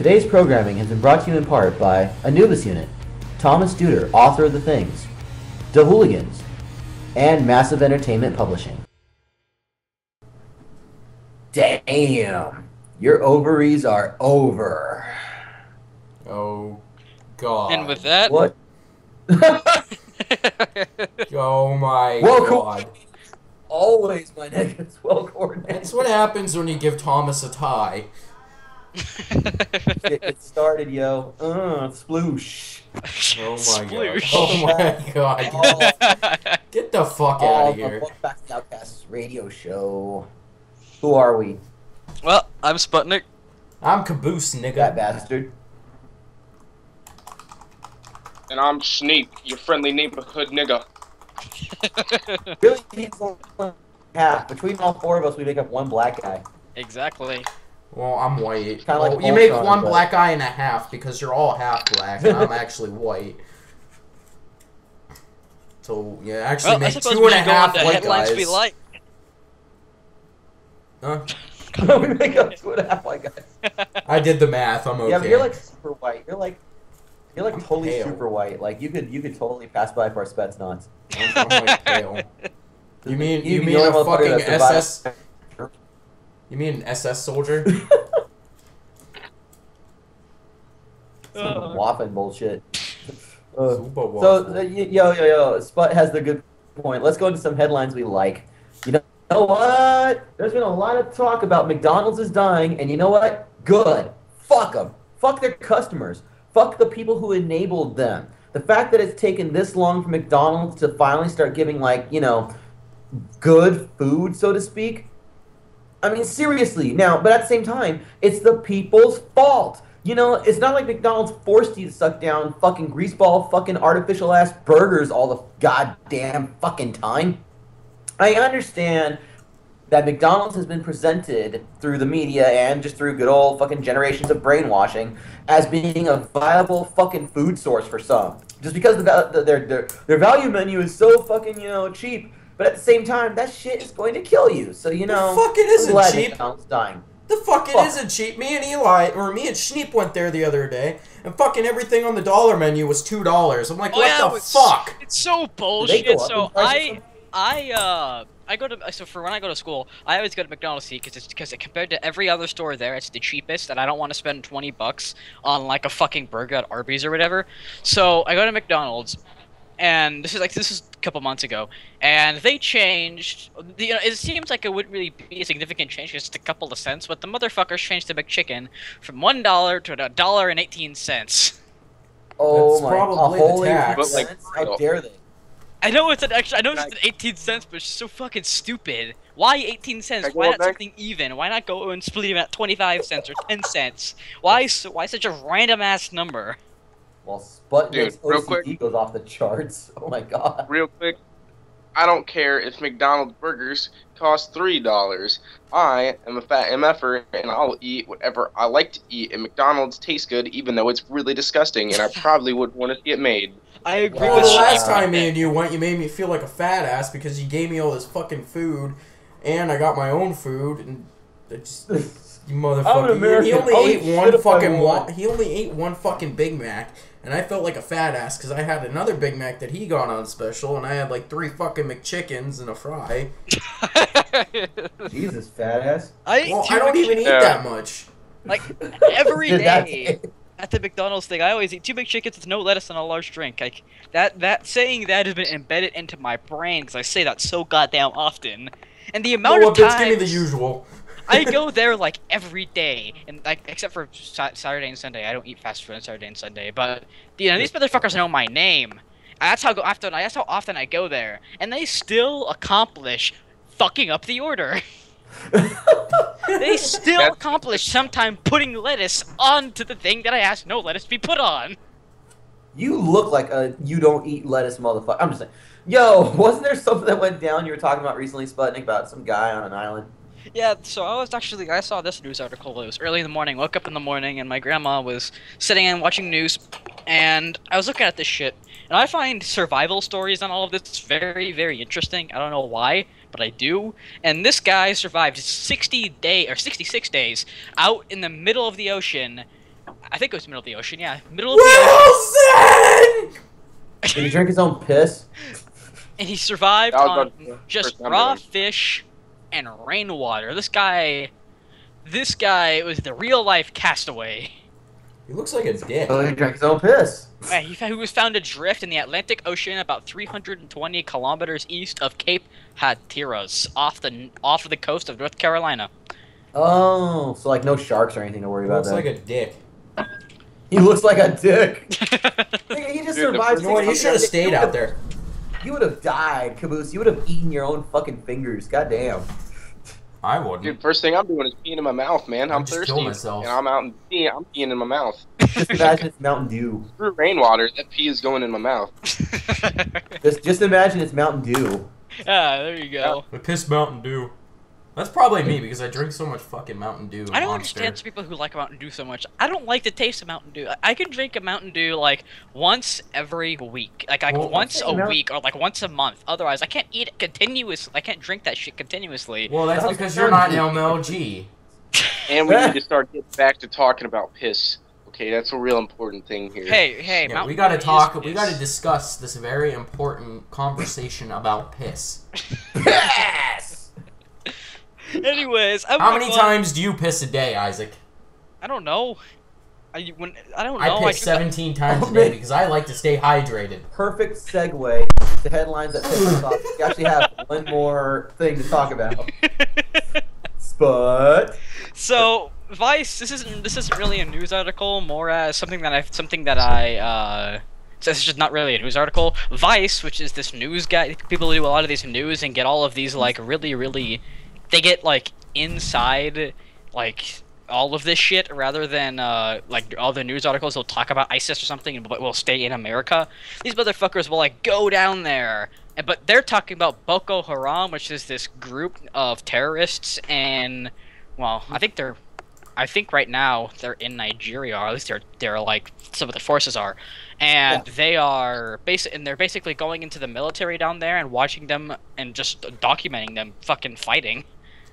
Today's programming has been brought to you in part by Anubis Unit, Thomas Duder, author of The Things, The Hooligans, and Massive Entertainment Publishing. Damn! Your ovaries are over. Oh, God. And with that... What? Oh my God. Always my neck is well coordinated. That's what happens when you give Thomas a tie. It started, yo. Sploosh. Oh my Sploosh. God. Oh my God. Get the fuck out of here. Welcome back to the Outcast Radio Show. Who are we? Well, I'm Sputnik. I'm Caboose, nigga. That bastard. And I'm Sneak, your friendly neighborhood nigga. Really needs one half. Between all four of us, we make up one black guy. Exactly. Well, I'm white. Kinda like You make Ultron, one but- black eye and a half because you're all half black, and I'm actually white. So, yeah, actually Well, I make suppose 2 we and a should go half on to white headlines guys. we like. Huh? We make up 2.5 white guys. I did the math. I'm okay. Yeah, but you're like super white. You're like totally pale. super white. Like you could totally pass by for our Spetsnaz. I'm like pale. You mean You'd be the a only motherfucker fucking that SS? You mean an SS soldier? Some waffling bullshit. Super So, waffle. yo, Sput has the good point. Let's go into some headlines we like. You know what? There's been a lot of talk about McDonald's is dying, and you know what? Good. Fuck them. Fuck their customers. Fuck the people who enabled them. The fact that it's taken this long for McDonald's to finally start giving, like, you know, good food, so to speak. I mean, seriously. Now, but at the same time, it's the people's fault. You know, it's not like McDonald's forced you to suck down fucking greaseball fucking artificial-ass burgers all the goddamn fucking time. I understand that McDonald's has been presented through the media and just through good old fucking generations of brainwashing as being a viable fucking food source for some. Just because their value menu is so fucking, you know, cheap. But at the same time, that shit is going to kill you. So, you know, The fuck it isn't I'm glad cheap. McDonald's dying. The fuck it isn't cheap. Me and Schneep went there the other day, and fucking everything on the dollar menu was $2. I'm like, what the fuck? It's so They bullshit. go up So in price I go to for when I go to school, I always go to McDonald's because compared to every other store there, it's the cheapest, and I don't want to spend $20 on like a fucking burger at Arby's or whatever. So I go to McDonald's, and this is a couple months ago, and they changed. You know, it seems like it wouldn't really be a significant change, just a couple of cents, but the motherfuckers changed the McChicken from $1 to $1.18. Oh That's my, probably a whole the tax. But, like, how dare they? I know it's it's an 18 cents, but it's so fucking stupid. Why 18 cents? Why not something even? Why not go and split it at 25 cents or 10 cents? Why such a random ass number? Well, Sputnik's real OCD quick. goes off the charts. Oh my god. Real quick, I don't care if McDonald's burgers cost $3. I am a fat MFer, and I'll eat whatever I like to eat, and McDonald's tastes good, even though it's really disgusting, and I probably would want to see it made. I agree Well, with the you. last time me and you went, you made me feel like a fat ass because you gave me all this fucking food, and I got my own food, and it just, you I'm an motherfucker. American. He only I'll ate eat one shit if I fucking want. He only ate one fucking Big Mac, and I felt like a fat ass because I had another Big Mac that he got on special, and I had like 3 fucking McChickens and a fry. Jesus, fat ass. Well, I don't even eat that much. like every Did that- day at the McDonald's thing. I always eat 2 big chickens with no lettuce and a large drink. Like that saying that has been embedded into my brain because I say that so goddamn often. And the amount of Bitch, give me the times usual. I go there like every day, and like except for Saturday and Sunday, I don't eat fast food on Saturday and Sunday. But you know these motherfuckers know my name. And that's how often I go there, and they still accomplish fucking up the order. They still accomplish sometime putting lettuce onto the thing that I asked no lettuce be put on. You look like a you don't eat lettuce motherfucker. I'm just saying. Yo, wasn't there something that went down you were talking about recently, Sputnik, about some guy on an island? Yeah, so I saw this news article. It was early in the morning, woke up in the morning, and my grandma was sitting and watching news, and I was looking at this shit, and I find survival stories on all of this very, very interesting. I don't know why, but I do. And this guy survived 66 days out in the middle of the ocean I think it was middle of the ocean. Yeah, middle of the Wilson! Did he drink his own piss? ocean. And he survived That was on about the just first time raw I- fish and rainwater. This guy was the real life castaway. He looks like a dick. Oh, he drank his own piss. He was found adrift in the Atlantic Ocean about 320 kilometers east of Cape Hatteras, off of the coast of North Carolina. Oh, so like no sharks or anything to worry He about looks that. like a dick. He looks like a dick. He just Dude, survived. You know what? He should have stayed out there. You would have died, Caboose. You would have eaten your own fucking fingers. Goddamn. I wouldn't. Dude, first thing I'm doing is peeing in my mouth, man. I'm I'd just thirsty. kill myself. And I'm out and I'm peeing in my mouth. Just imagine it's Mountain Dew. Through rainwater, that pee is going in my mouth. Just imagine it's Mountain Dew. Ah, there you go. I piss Mountain Dew. That's probably me because I drink so much fucking Mountain Dew. And I don't Monster. understand some people who like Mountain Dew so much. I don't like the taste of Mountain Dew. I can drink a Mountain Dew like once every week, like Well, once a okay, week or like once a month. Otherwise, I can't eat it continuously. I can't drink that shit continuously. Well, that's That's because you're not an Mountain MLG. And we need to start getting back to talking about piss. Okay, that's a real important thing here. Hey, Yeah, Mountain we gotta Dew talk. is- We gotta discuss this very important conversation about piss. Yes! Anyways, How many times do you piss a day, Isaac? I don't know. I don't know. I piss 17 times a day because I like to stay hydrated. Perfect segue to headlines that piss us off. We actually have one more thing to talk about. But So Vice, this isn't really a news article, more as something that I so this is just not really a news article. Vice, which is this news guy, people who do a lot of these news and get all of these like really, they get like inside like all of this shit rather than like all the news articles will talk about ISIS or something but will stay in America. These motherfuckers will like go down there. But they're talking about Boko Haram, which is this group of terrorists, and well, I think right now they're in Nigeria, or at least they're like some of the forces are, and they're basically going into the military down there and watching them and just documenting them fucking fighting.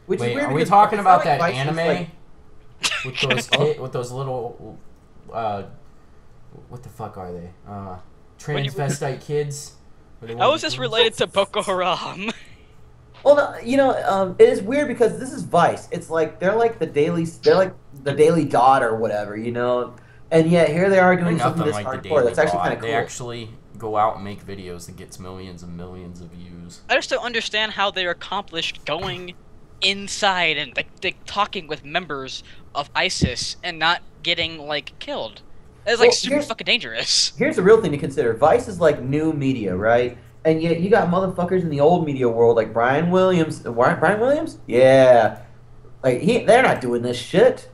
which is Wait, weird are we because talking it's about not that like Vice is, anime like- with those little what the fuck are they? Transvestite kids? How is this related to Boko Haram? Well, no, you know, it is weird because this is Vice. It's like they're like the Daily Dot or whatever, you know, and yet here they are They're doing something nothing this like the hardcore. Daily That's actually Dot. kind of cool. They actually go out and make videos that gets millions and millions of views. I just don't understand how they accomplished going inside and like talking with members of ISIS and not getting like killed. That's like Well, super fucking dangerous. Here's the real thing to consider. Vice is like new media, right? And yet you got motherfuckers in the old media world like Brian Williams. Brian Williams? Yeah. Like they're not doing this shit.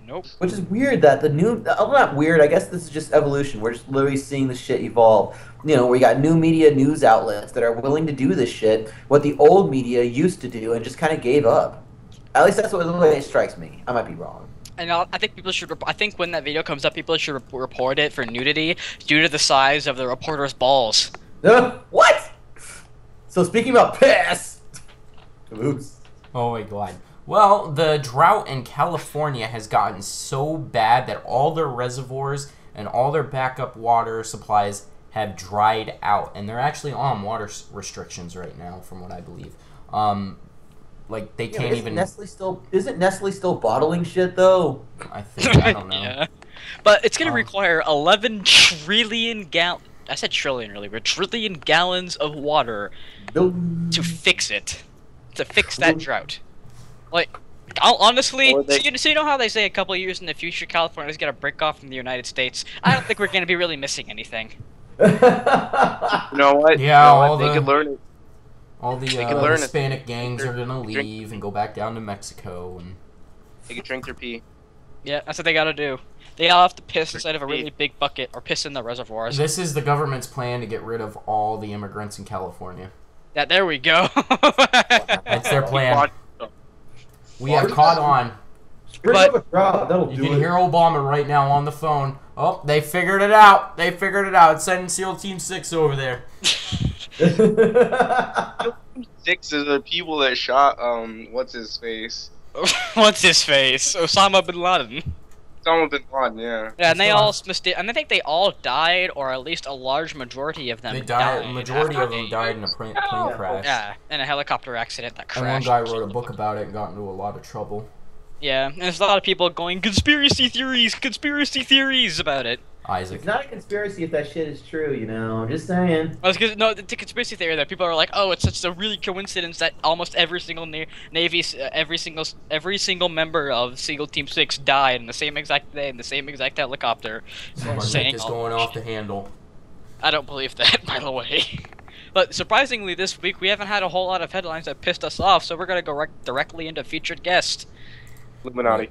Nope. Which is weird that the new, not weird, I guess this is just evolution. We're just literally seeing this shit evolve. You know, we got new media news outlets that are willing to do this shit, what the old media used to do and just kind of gave up. At least that's what the way it strikes me. I might be wrong. And I think people should. I think when that video comes up, people should report it for nudity due to the size of the reporter's balls. What? So speaking about piss. Oops. Oh my god. Well, the drought in California has gotten so bad that all their reservoirs and all their backup water supplies have dried out, and they're actually on water restrictions right now, from what I believe. Like they can't even. Isn't Nestle still bottling shit though? I think I don't know. Yeah. But it's gonna require 11 trillion I said trillion earlier. Trillion gallons of water to fix it. To fix that drought. Like, honestly, so you know how they say a couple of years in the future California's gonna break off from the United States? I don't think we're gonna be really missing anything. You know what? Yeah, you know what? They could learn it. All the learn it. Hispanic gangs are gonna Drink- leave and go back down to Mexico, and They could drink their pee. Yeah, that's what they gotta do. They all have to piss inside of a really big bucket or piss in the reservoirs. this is the government's plan to get rid of all the immigrants in California. Yeah, there we go. That's their plan. We have caught on. That'll You do can it. hear Obama right now on the phone. Oh, they figured it out. They figured it out. It's sending SEAL Team 6 over there. 6 is the people that shot what's his face. What's his face? Osama bin Laden. Osama bin Laden, yeah. Yeah, and they all and I think they all died, or at least a large majority of them They died. died. Majority of them died in a plane crash. Yeah, in a helicopter accident that And one crashed. guy wrote a book about it and got into a lot of trouble. Yeah, and there's a lot of people going conspiracy theories about it. Isaac. It's not a conspiracy if that shit is true, you know. I'm just saying. Well, it's no, the conspiracy theory that people are like, oh, it's such a really coincidence that almost every single Navy, every single member of SEAL Team 6 died in the same exact day in the same exact helicopter. Our neck is going off the handle. I don't believe that, by the way. But surprisingly, this week we haven't had a whole lot of headlines that pissed us off, so we're gonna go directly into featured guest. Illuminati.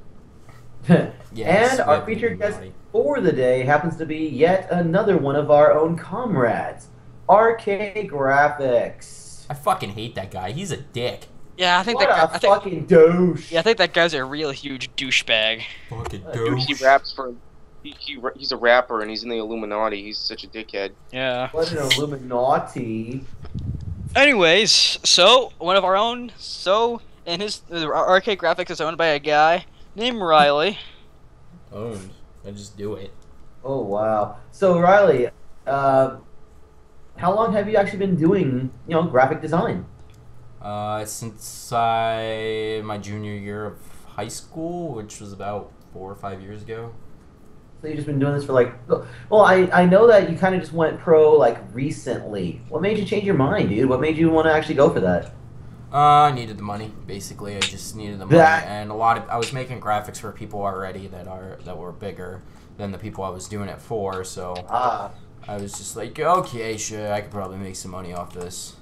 And our featured guest for the day happens to be yet another one of our own comrades, RK Graphics. I fucking hate that guy. He's a dick. Yeah, I think What that a fucking douche. Yeah, I think that guy's a real huge douchebag. Fucking Dude, he raps for. He's a rapper and he's in the Illuminati. He's such a dickhead. Yeah. What an Illuminati. Anyways, so one of our own. So, and his RK Graphics is owned by a guy named Riley. Owned. I just do it. Oh, wow. So, Riley, how long have you actually been doing, graphic design? Since my junior year of high school, which was about 4 or 5 years ago. So you've just been doing this for well, I know that you kind of just went pro recently. What made you change your mind, dude? What made you want to actually go for that? I needed the money. Basically, I just needed the money, and I was making graphics for people already that were bigger than the people I was doing it for. So I was just like, okay, sure, I could probably make some money off this.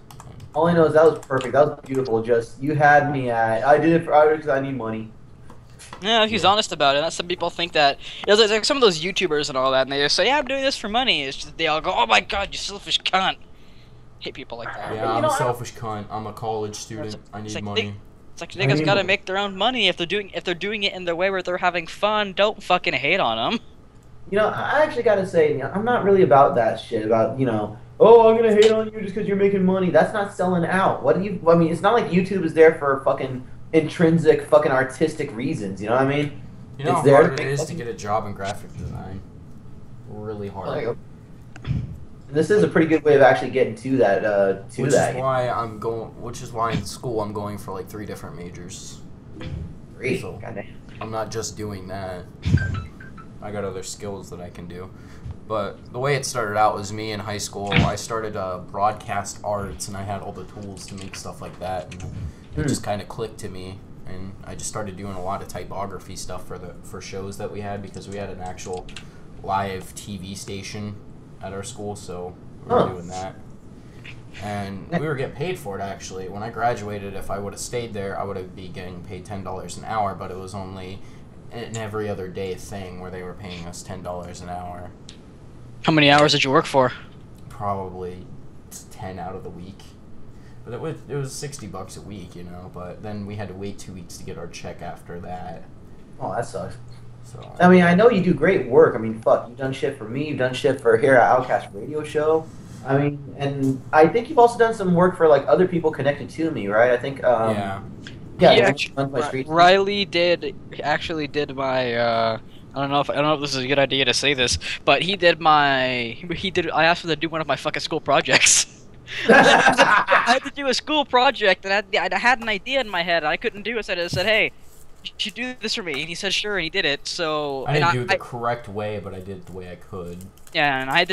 All I know is that was perfect. That was beautiful. Just you had me at. I did it because I need money. Yeah, he's honest about it. Some people think that it's like some of those YouTubers and all that, and they just say, "Yeah, I'm doing this for money." It's just, they all go, "Oh my God, you selfish cunt!" Hate people like that. Yeah, I'm a selfish cunt. I'm a college student. I need money. It's like niggas gotta make their own money. If they're doing it in the way where they're having fun, don't fucking hate on them. I actually gotta say, I'm not really about that shit. About oh, I'm gonna hate on you just because you're making money. That's not selling out. What do you? I mean, it's not like YouTube is there for fucking intrinsic fucking artistic reasons, you know what I mean? You know how hard it is to get a job in graphic design? Really hard. This is a pretty good way of actually getting to that. Which is why in school I'm going for 3 different majors. 3? So I'm not just doing that. I got other skills that I can do. But the way it started out was me in high school. I started broadcast arts, and I had all the tools to make stuff like that. And it just kind of clicked to me, and I just started doing a lot of typography stuff for shows that we had, because we had an actual live TV station at our school, so we were doing that. And we were getting paid for it, actually. When I graduated, if I would have stayed there, I would have been getting paid $10 an hour, but it was only an every other day thing where they were paying us $10 an hour. How many hours did you work for? Probably 10 out of the week. But it was $60 a week, but then we had to wait 2 weeks to get our check after that. Oh, that sucks. So I mean, I know you do great work. I mean, fuck, you've done shit for me. You've done shit for here at Outcast Radio Show. I mean, and I think you've also done some work for other people connected to me, right? I think. Riley actually did my. I don't know if this is a good idea to say this, but I asked him to do one of my fucking school projects. I had to do a school project, and I had an idea in my head, and I couldn't do it, so I just said, "Hey, you should do this for me," and he said, "Sure," and he did it. So I didn't do it the correct way, but I did it the way I could. Yeah, and I had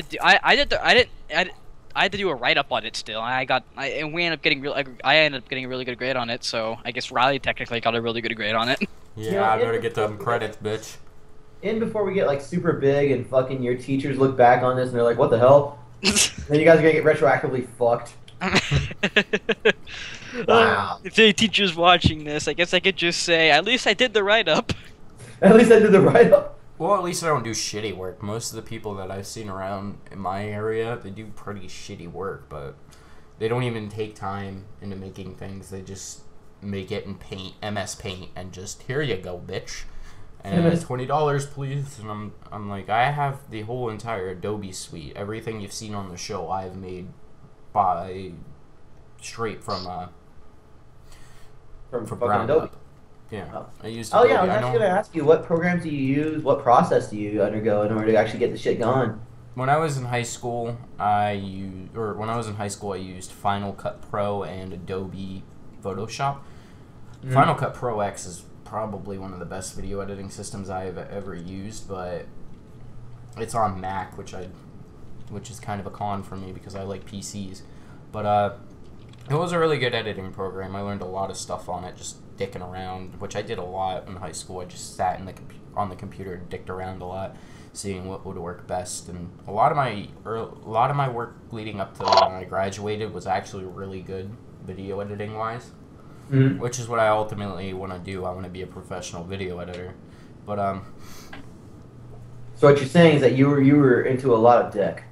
to do a write-up on it still. I ended up getting a really good grade on it. So I guess Riley technically got a really good grade on it. Yeah, I better get them credits, bitch. And before we get super big and fucking your teachers look back on this and they're like, "What the hell?" Then you guys are gonna get retroactively fucked. Wow. If any teacher's watching this, I guess I could just say, at least I did the write-up. At least I did the write-up. Well, at least I don't do shitty work. Most of the people that I've seen around in my area, they do pretty shitty work, but they don't even take time into making things. They just make it in Paint, MS Paint, and just, here you go, bitch. And $20, please. And I'm like, I have the whole entire Adobe suite. Everything you've seen on the show, I've made straight from fucking Adobe. Yeah, Oh. I used Oh Adobe. yeah, I was actually going to ask you, what programs do you use, what process do you undergo in order to actually get the shit going? When I was in high school, I used Final Cut Pro and Adobe Photoshop. Final Cut Pro X is probably one of the best video editing systems I've ever used, but it's on Mac, which is kind of a con for me because I like PCs. But it was a really good editing program. I learned a lot of stuff on it, just dicking around, which I did a lot in high school. I just sat on the computer and dicked around a lot, seeing what would work best. And a lot of my work leading up to when I graduated was actually really good video editing wise, which is what I ultimately want to do. I want to be a professional video editor. But So what you're saying is that you were into a lot of dick.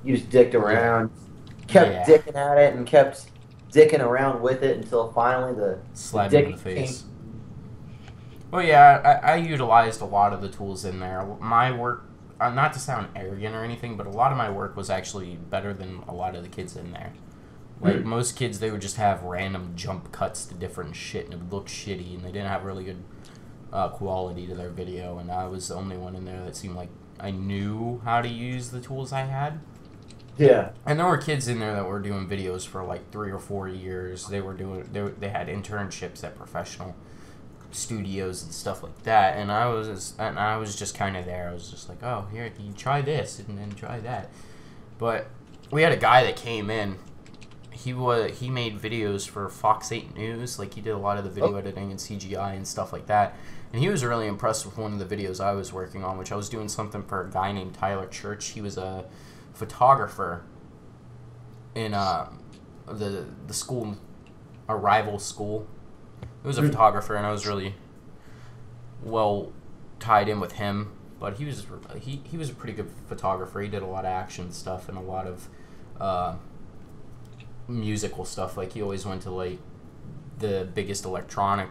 You just dicked around, kept dicking at it, and kept dicking around with it until finally the slap dick in the face. Well, yeah, I utilized a lot of the tools in there. My work, not to sound arrogant or anything, but a lot of my work was actually better than a lot of the kids in there. Like, most kids, they would just have random jump cuts to different shit, and it would look shitty, and they didn't have really good quality to their video, and I was the only one in there that seemed like I knew how to use the tools I had. Yeah. And there were kids in there that were doing videos for like 3 or 4 years. They had internships at professional studios and stuff like that. And I was just kind of there. I was just like, oh, here, you try this and then try that. But we had a guy that came in. He made videos for Fox 8 News. Like, he did a lot of the video editing and CGI and stuff like that. And he was really impressed with one of the videos I was working on, which I was doing something for a guy named Tyler Church. He was a photographer in the school, a rival school. He was a photographer, and I was really well tied in with him. But he was a pretty good photographer. He did a lot of action stuff and a lot of musical stuff. Like, he always went to like the biggest electronic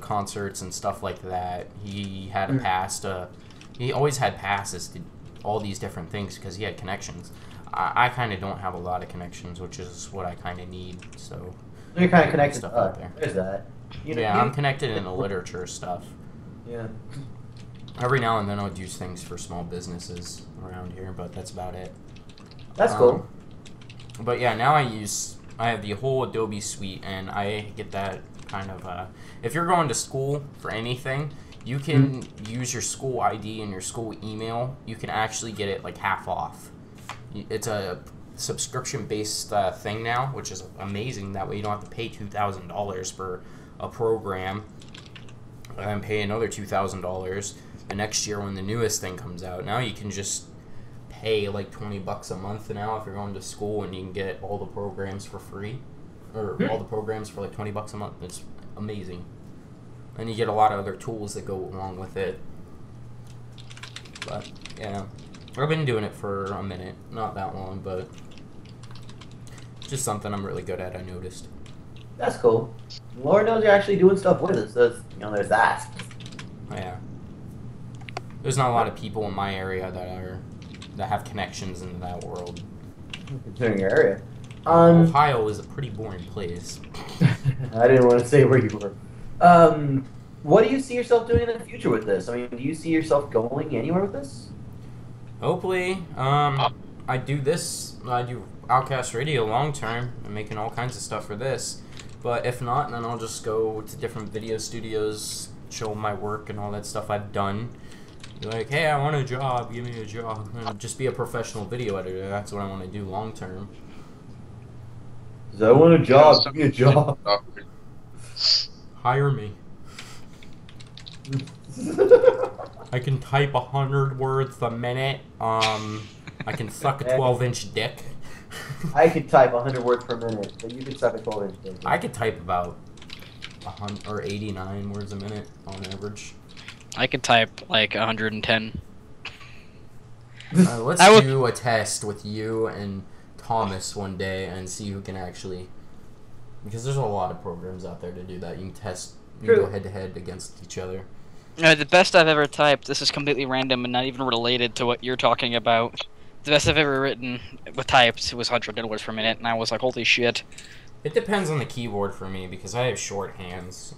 concerts and stuff like that. He had a pass to. He always had passes to all these different things because he had connections. I kind of don't have a lot of connections, which is what I kind of need. So you're kind of connected stuff to out there. There's that. I'm connected in the literature stuff. Yeah. Every now and then I'll do things for small businesses around here, but that's about it. That's cool. But yeah, now I have the whole Adobe suite, and I get that kind of. If you're going to school for anything, you can use your school ID and your school email. You can actually get it like half off. It's a subscription-based thing now, which is amazing. That way you don't have to pay $2,000 for a program and pay another $2,000 the next year when the newest thing comes out. Now you can just pay like $20 a month now if you're going to school, and you can get all the programs for free, or all the programs for like $20 a month. It's amazing. And you get a lot of other tools that go along with it. But, yeah. I've been doing it for a minute. Not that long, but just something I'm really good at, I noticed. That's cool. Lord knows you're actually doing stuff with it, so there's that. Yeah. There's not a lot of people in my area that have connections in that world. Considering your area. Ohio is a pretty boring place. I didn't want to say where you were. What do you see yourself doing in the future with this? I mean, do you see yourself going anywhere with this? Hopefully. I do Outcast Radio long term. I'm making all kinds of stuff for this. But if not, then I'll just go to different video studios, show my work and all that stuff I've done. Be like, hey, I want a job. Give me a job. And just be a professional video editor. That's what I want to do long term. I want a job. Give me a job. Hire me. I can type 100 words a minute. I can suck a 12-inch dick. I could type 100 words per minute, but you could suck a 12-inch dick. I could type about 89 words a minute on average. I could type like 110. Let's do a test with you and Thomas one day and see who can actually... Because there's a lot of programs out there to do that. You can test, you can go head-to-head against each other. The best I've ever typed, this is completely random and not even related to what you're talking about. The best I've ever written with types was 110 words per minute, and I was like, holy shit. It depends on the keyboard for me because I have short hands.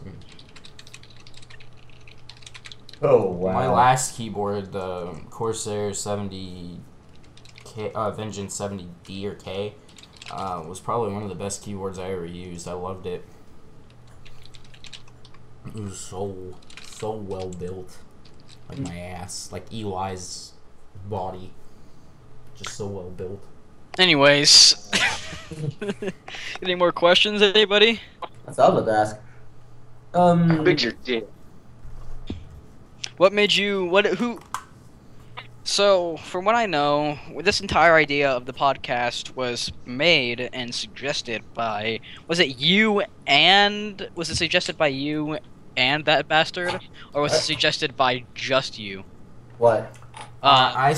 Oh, wow. My last keyboard, the Corsair 70K, Vengeance 70D or K, was probably one of the best keyboards I ever used. I loved it. It was so well built. Like my ass. Like Eli's body. Just so well built. Anyways. Any more questions, anybody? That's what I was about to ask. How big's your dick? What made you... Who... So, from what I know, this entire idea of the podcast was made and suggested by... Was it suggested by you and that bastard? Or was it suggested by just you? What? I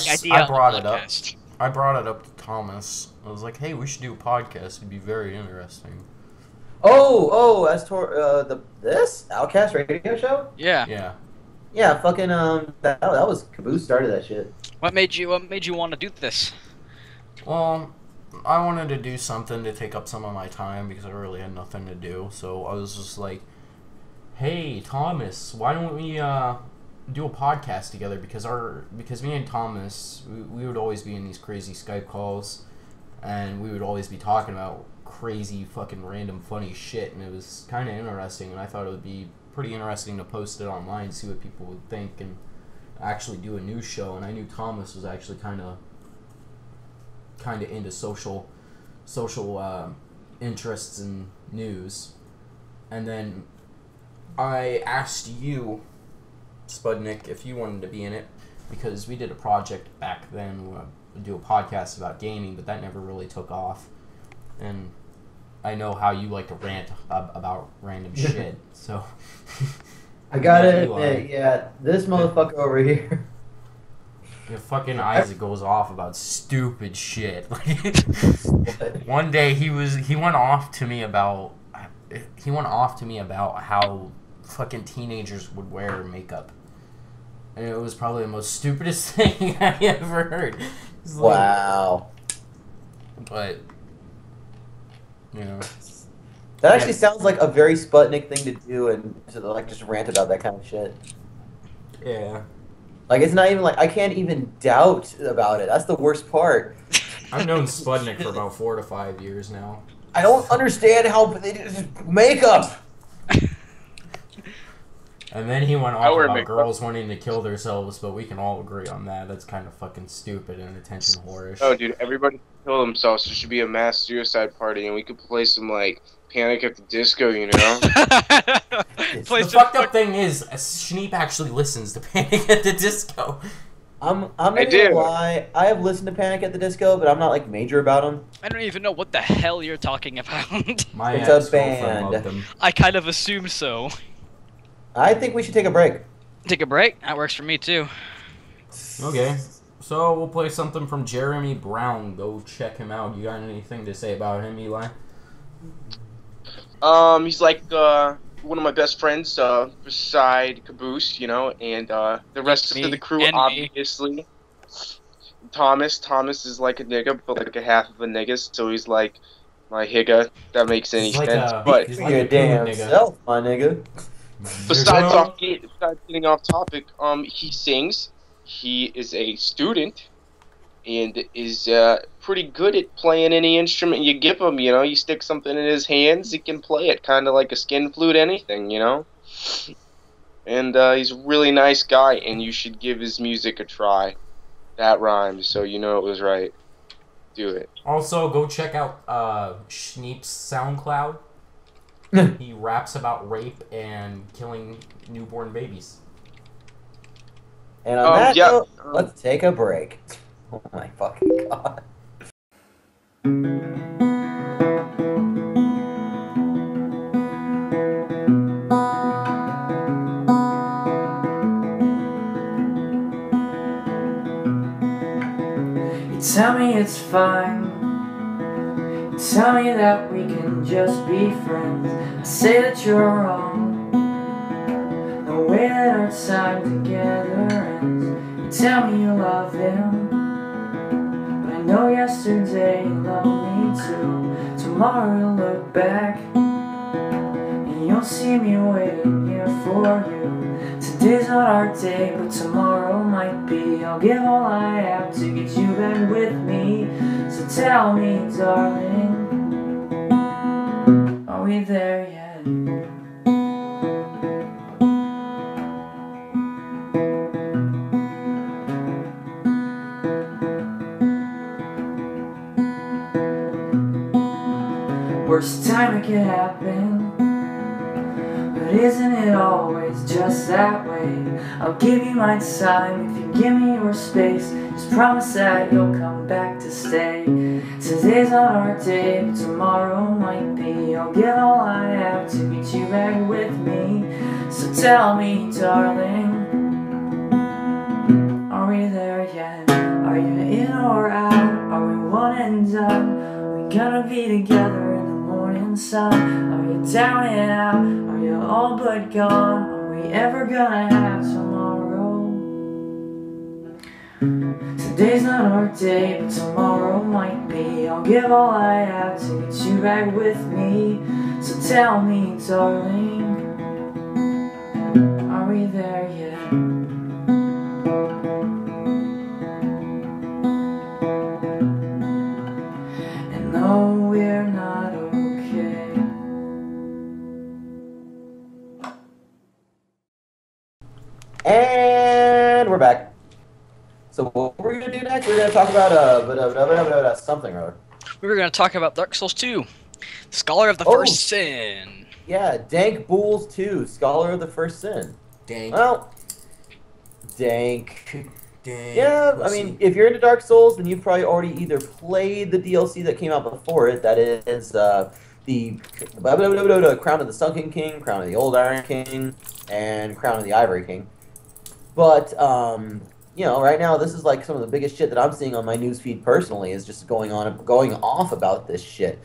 brought it up. Podcast. I brought it up to Thomas. I was like, hey, we should do a podcast. It'd be very interesting. As to this Outcast Radio Show? Yeah. Yeah. Yeah, fucking that was Caboose started that shit. What made you want to do this? Well, I wanted to do something to take up some of my time because I really had nothing to do. So I was just like, hey, Thomas, why don't we do a podcast together? Because me and Thomas, we would always be in these crazy Skype calls, and we would always be talking about crazy fucking random funny shit, and it was kind of interesting, and I thought it would be pretty interesting to post it online, see what people would think, and actually do a news show. And I knew Thomas was actually kind of into social interests and news. And then I asked you, Spudnik, if you wanted to be in it, because we did a project back then to do a podcast about gaming, but that never really took off. And I know how you like to rant about random shit, so... I gotta admit, yeah, this motherfucker over here... Your fucking Isaac goes off about stupid shit. One day he went off to me about how fucking teenagers would wear makeup. And it was probably the most stupidest thing I ever heard. Wow. But, you know. That actually sounds like a very Sputnik thing to do, and to like just rant about that kind of shit. Yeah. Like, it's not even like, I can't even doubt about it. That's the worst part. I've known Sputnik for about 4 to 5 years now. I don't understand how they just makeup. And then he went off about girls wanting to kill themselves, but we can all agree on that. That's kind of fucking stupid and attention whorish. Oh, dude, everybody can kill themselves. There should be a mass suicide party, and we could play some, like, Panic at the Disco, you know? The fucked up thing is, Schneep actually listens to Panic at the Disco. I'm not gonna lie, I have listened to Panic at the Disco, but I'm not, like, major about them. I don't even know what the hell you're talking about. It's a band. I kind of assumed so. I think we should take a break. Take a break? That works for me, too. Okay. So, we'll play something from Jeremy Brown. Go check him out. You got anything to say about him, Eli? He's like, one of my best friends, beside Caboose, you know, and, the rest of the crew, obviously. Thomas is like a nigga, but like a half of a nigga, so he's like my higga. That makes any sense, but... He's like a damn self, my nigga. Besides getting off topic, he sings, he is a student, and is pretty good at playing any instrument you give him, you know? You stick something in his hands, he can play it, kind of like a skin flute, anything, you know? And he's a really nice guy, and you should give his music a try. That rhymes, so you know it was right. Do it. Also, go check out Schneep's SoundCloud. He raps about rape and killing newborn babies. And on that note, let's take a break. Oh my fucking god. You tell me it's fine. You tell me that we can just be friends. I say that you're wrong. The way that our time together ends. You tell me you love him, but I know yesterday you loved me too. Tomorrow you'll look back and you'll see me waiting here for you. Today's not our day, but tomorrow might be. I'll give all I have to get you back with me. So tell me, darling, are we there yet? Worst time it could happen, but isn't it always just that way? I'll give you my time if you give me your space. Just promise that you'll come back to stay. Today's not our day, but tomorrow might be. I'll give all I have to get you back with me. So tell me, darling, are we there yet? Are you in or out? Are we one and done? Are we gonna be together in the morning sun? Are you down and out? Are you all but gone? Are we ever gonna have tomorrow? Today's not our day, but tomorrow might be. I'll give all I have to get you back with me. So tell me, darling, are we there yet? And no, we're not okay. And we're back. So what we're gonna do next? We're gonna talk about something or other. We were going to talk about Dark Souls 2, Scholar of the First Sin. Yeah, Dank Bulls 2, Scholar of the First Sin. Dank. Well, Dank. Dank. Yeah, We'll I mean, see. if you're into Dark Souls, then you've probably already either played the DLC that came out before it. That is the Crown of the Sunken King, Crown of the Old Iron King, and Crown of the Ivory King. But you know, right now this is like some of the biggest shit that I'm seeing on my newsfeed personally is just going off about this shit.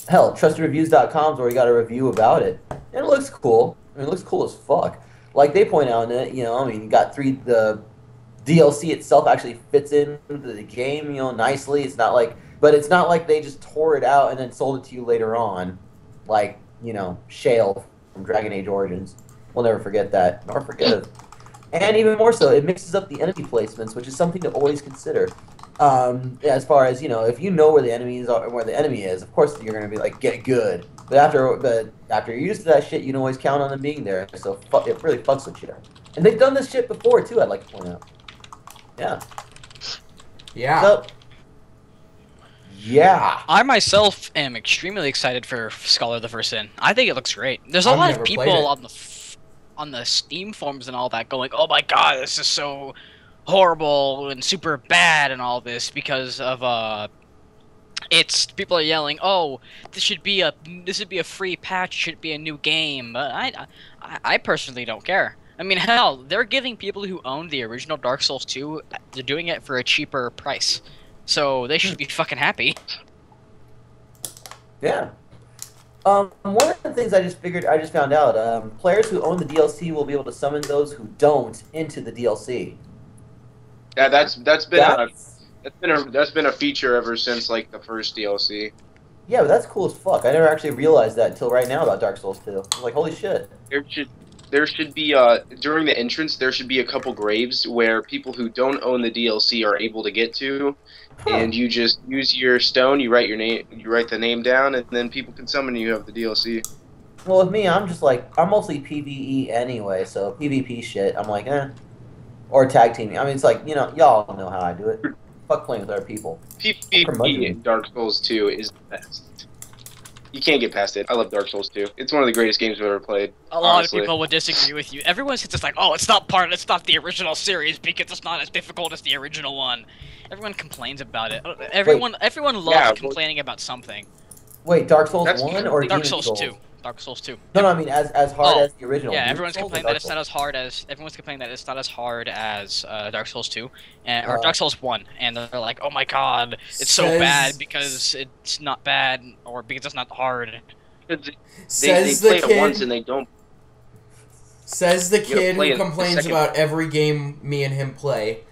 Hell, trustedreviews.com is where we got a review about it, and it looks cool. I mean, it looks cool as fuck. Like they point out in it, you know, I mean, you got the DLC itself actually fits into the game, you know, nicely. It's not like, but it's not like they just tore it out and then sold it to you later on, like, you know, Shale from Dragon Age Origins. We'll never forget that, nor forget it. And even more so, it mixes up the enemy placements, which is something to always consider. As far as, you know, if you know where the enemies are, where the enemy is, of course you're gonna be like, get good. But after you're used to that shit, you can always count on them being there. So it really fucks with you. And they've done this shit before too. I'd like to point out. Yeah. Yeah. So, yeah. I myself am extremely excited for Scholar of the First Sin. I think it looks great. There's a I've lot of never people played it. on the Steam forums and all that going, "Oh my god, this is so horrible and super bad and all this," because of it's people are yelling, "Oh, this should be a free patch, should be a new game." But I personally don't care. I mean, hell, they're giving people who own the original Dark Souls 2, they're doing it for a cheaper price. So they should be fucking happy. Yeah. One of the things I just found out, players who own the DLC will be able to summon those who don't into the DLC. Yeah, that's been a feature ever since like the first DLC. Yeah, but that's cool as fuck. I never actually realized that until right now about Dark Souls 2. I'm like, holy shit. There should be during the entrance there should be a couple graves where people who don't own the DLC are able to get to, and you just use your stone, you write the name down, and then people can summon you of the DLC. Well, with me, I'm mostly PvE anyway, so PvP shit, I'm like, eh. Or tag teaming. I mean, it's like, you know, y'all know how I do it. Fuck playing with other people. PvP in Dark Souls 2 is the best. You can't get past it. I love Dark Souls 2. It's one of the greatest games I've ever played. A lot honestly. of people would disagree with you. Everyone says it's like, "Oh, it's not the original series because it's not as difficult as the original one." Everyone complains about it. Everyone loves complaining about something. Wait, Dark Souls That's 1 or Dark Demon Souls 2. Dark Souls 2. No, I mean as hard as the original. Yeah, Demon everyone's Souls or complaining Dark that it's not Souls? as hard as Dark Souls 2 or Dark Souls 1, and they're like, "Oh my god, it's so bad because it's not bad or because it's not hard." They play it once and they don't. Says the kid play who it the complains second- about every game me and him play.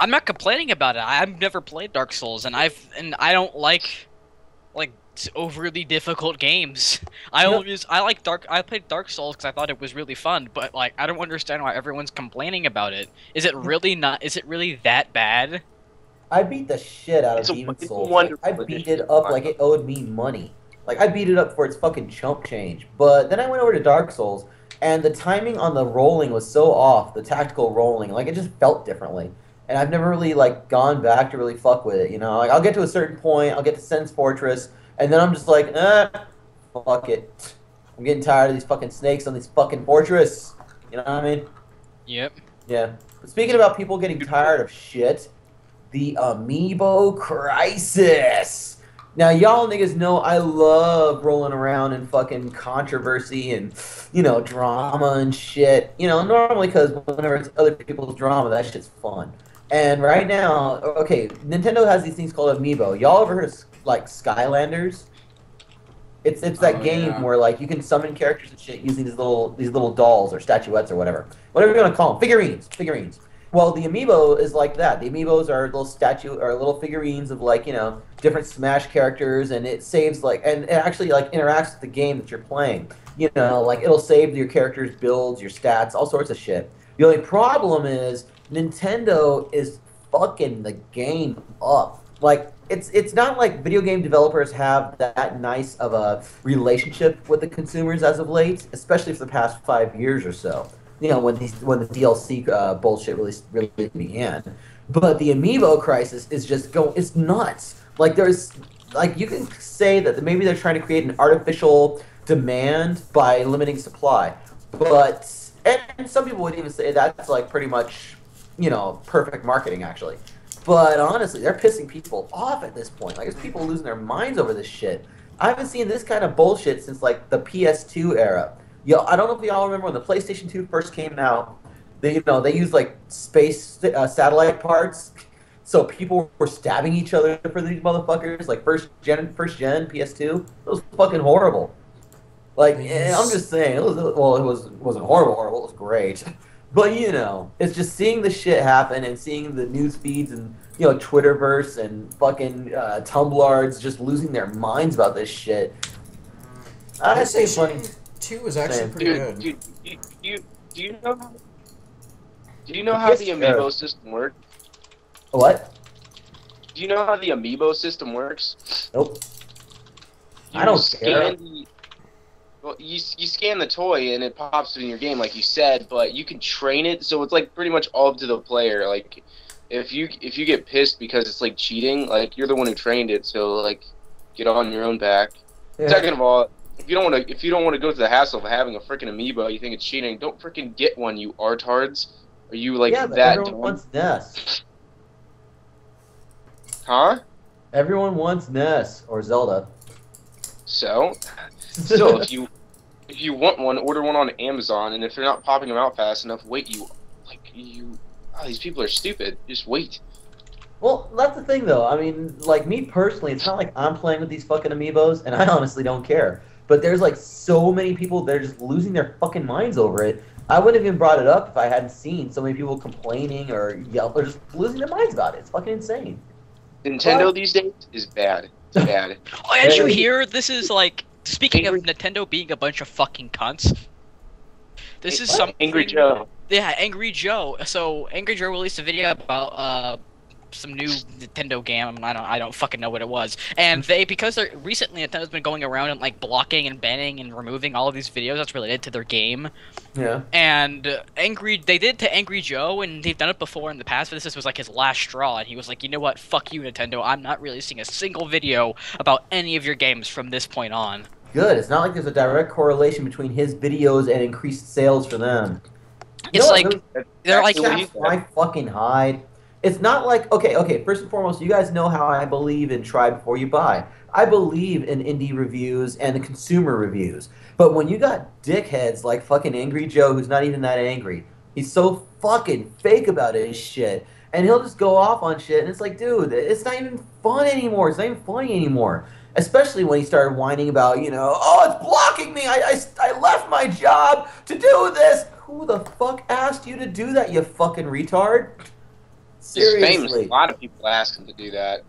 I'm not complaining about it. I've never played Dark Souls, and I don't like overly difficult games. I played Dark Souls because I thought it was really fun, but like I don't understand why everyone's complaining about it. Is it really not? Is it really that bad? I beat the shit out of Demon Souls. Like, I beat it up like it owed me money. Like I beat it up for its fucking chump change. But then I went over to Dark Souls, and the timing on the rolling was so off. The tactical rolling, like it just felt differently. And I've never really like gone back to really fuck with it. You know, like I'll get to a certain point, I'll get to Sen's Fortress. And then I'm just like, fuck it. I'm getting tired of these fucking snakes on this fucking fortress. You know what I mean? Yep. Yeah. But speaking about people getting tired of shit, the Amiibo Crisis. Now, y'all niggas know I love rolling around in fucking controversy and, you know, drama and shit. You know, normally because whenever it's other people's drama, that shit's fun. And right now, okay, Nintendo has these things called Amiibo. Y'all ever heard of like Skylanders? It's that game where like you can summon characters and shit using these little dolls or statuettes or whatever you want to call them, figurines. Well, the Amiibo is like that. The Amiibos are little figurines of like, you know, different Smash characters, and it saves like and it actually like interacts with the game that you're playing. You know, like it'll save your character's builds, your stats, all sorts of shit. The only problem is Nintendo is fucking the game up. Like it's not like video game developers have that nice of a relationship with the consumers as of late, especially for the past 5 years or so. You know, when the DLC bullshit really began. But the Amiibo Crisis is just it's nuts. Like there's like you can say that maybe they're trying to create an artificial demand by limiting supply, but and some people would even say that's like pretty much, you know, perfect marketing actually. But honestly, they're pissing people off at this point. Like, there's people losing their minds over this shit. I haven't seen this kind of bullshit since, like, the PS2 era. Yo, I don't know if y'all remember when the PlayStation 2 first came out. They used, like, space satellite parts. So people were stabbing each other for these motherfuckers. Like, first gen PS2. It was fucking horrible. Like, I'm just saying. It wasn't horrible. It was great. But, you know, it's just seeing the shit happen and seeing the news feeds and, you know, Twitterverse and fucking Tumblr's just losing their minds about this shit. I'd say funny. 2 was actually pretty good. Do you know how the Amiibo system works? What? Do you know how the Amiibo system works? Nope. I don't care. Well, you scan the toy and it pops in your game, like you said, but you can train it, so it's like pretty much all up to the player. Like, if you get pissed because it's like cheating, like you're the one who trained it, so like get on your own back. Yeah. Second of all, if you don't want to go through the hassle of having a freaking Amiibo, you think it's cheating, don't freaking get one, you artards. Are you like but that? Everyone wants Ness. Huh? Everyone wants Ness or Zelda. So if you want one, order one on Amazon, and if they're not popping them out fast enough, these people are stupid. Just wait. Well, that's the thing, though. I mean, like, me personally, it's not like I'm playing with these fucking Amiibos, and I honestly don't care. But there's, like, so many people that are just losing their fucking minds over it. I wouldn't have even brought it up if I hadn't seen so many people complaining or yelling or just losing their minds about it. It's fucking insane. Nintendo these days is bad. It's bad. Oh, did you hear? This is, like, speaking of Nintendo being a bunch of fucking cunts, this is something... Angry Joe. Yeah, Angry Joe. So, Angry Joe released a video about, some new Nintendo game. I don't fucking know what it was. And because recently Nintendo's been going around and like blocking and banning and removing all of these videos that's related to their game. Yeah. And they did to Angry Joe, and they've done it before in the past, but this was like his last straw, and he was like, you know what, fuck you, Nintendo, I'm not releasing a single video about any of your games from this point on. Good. It's not like there's a direct correlation between his videos and increased sales for them. It's like, they're like... Why fucking hide? It's not like, okay, first and foremost, you guys know how I believe in try before you buy. I believe in indie reviews and the consumer reviews. But when you got dickheads like fucking Angry Joe, who's not even that angry, he's so fucking fake about his shit, and he'll just go off on shit, and it's like, dude, it's not even fun anymore. It's not even funny anymore. Especially when he started whining about, you know, oh, it's blocking me. I left my job to do this. Who the fuck asked you to do that, you fucking retard? He's famous. A Seriously. lot of people ask him to do that.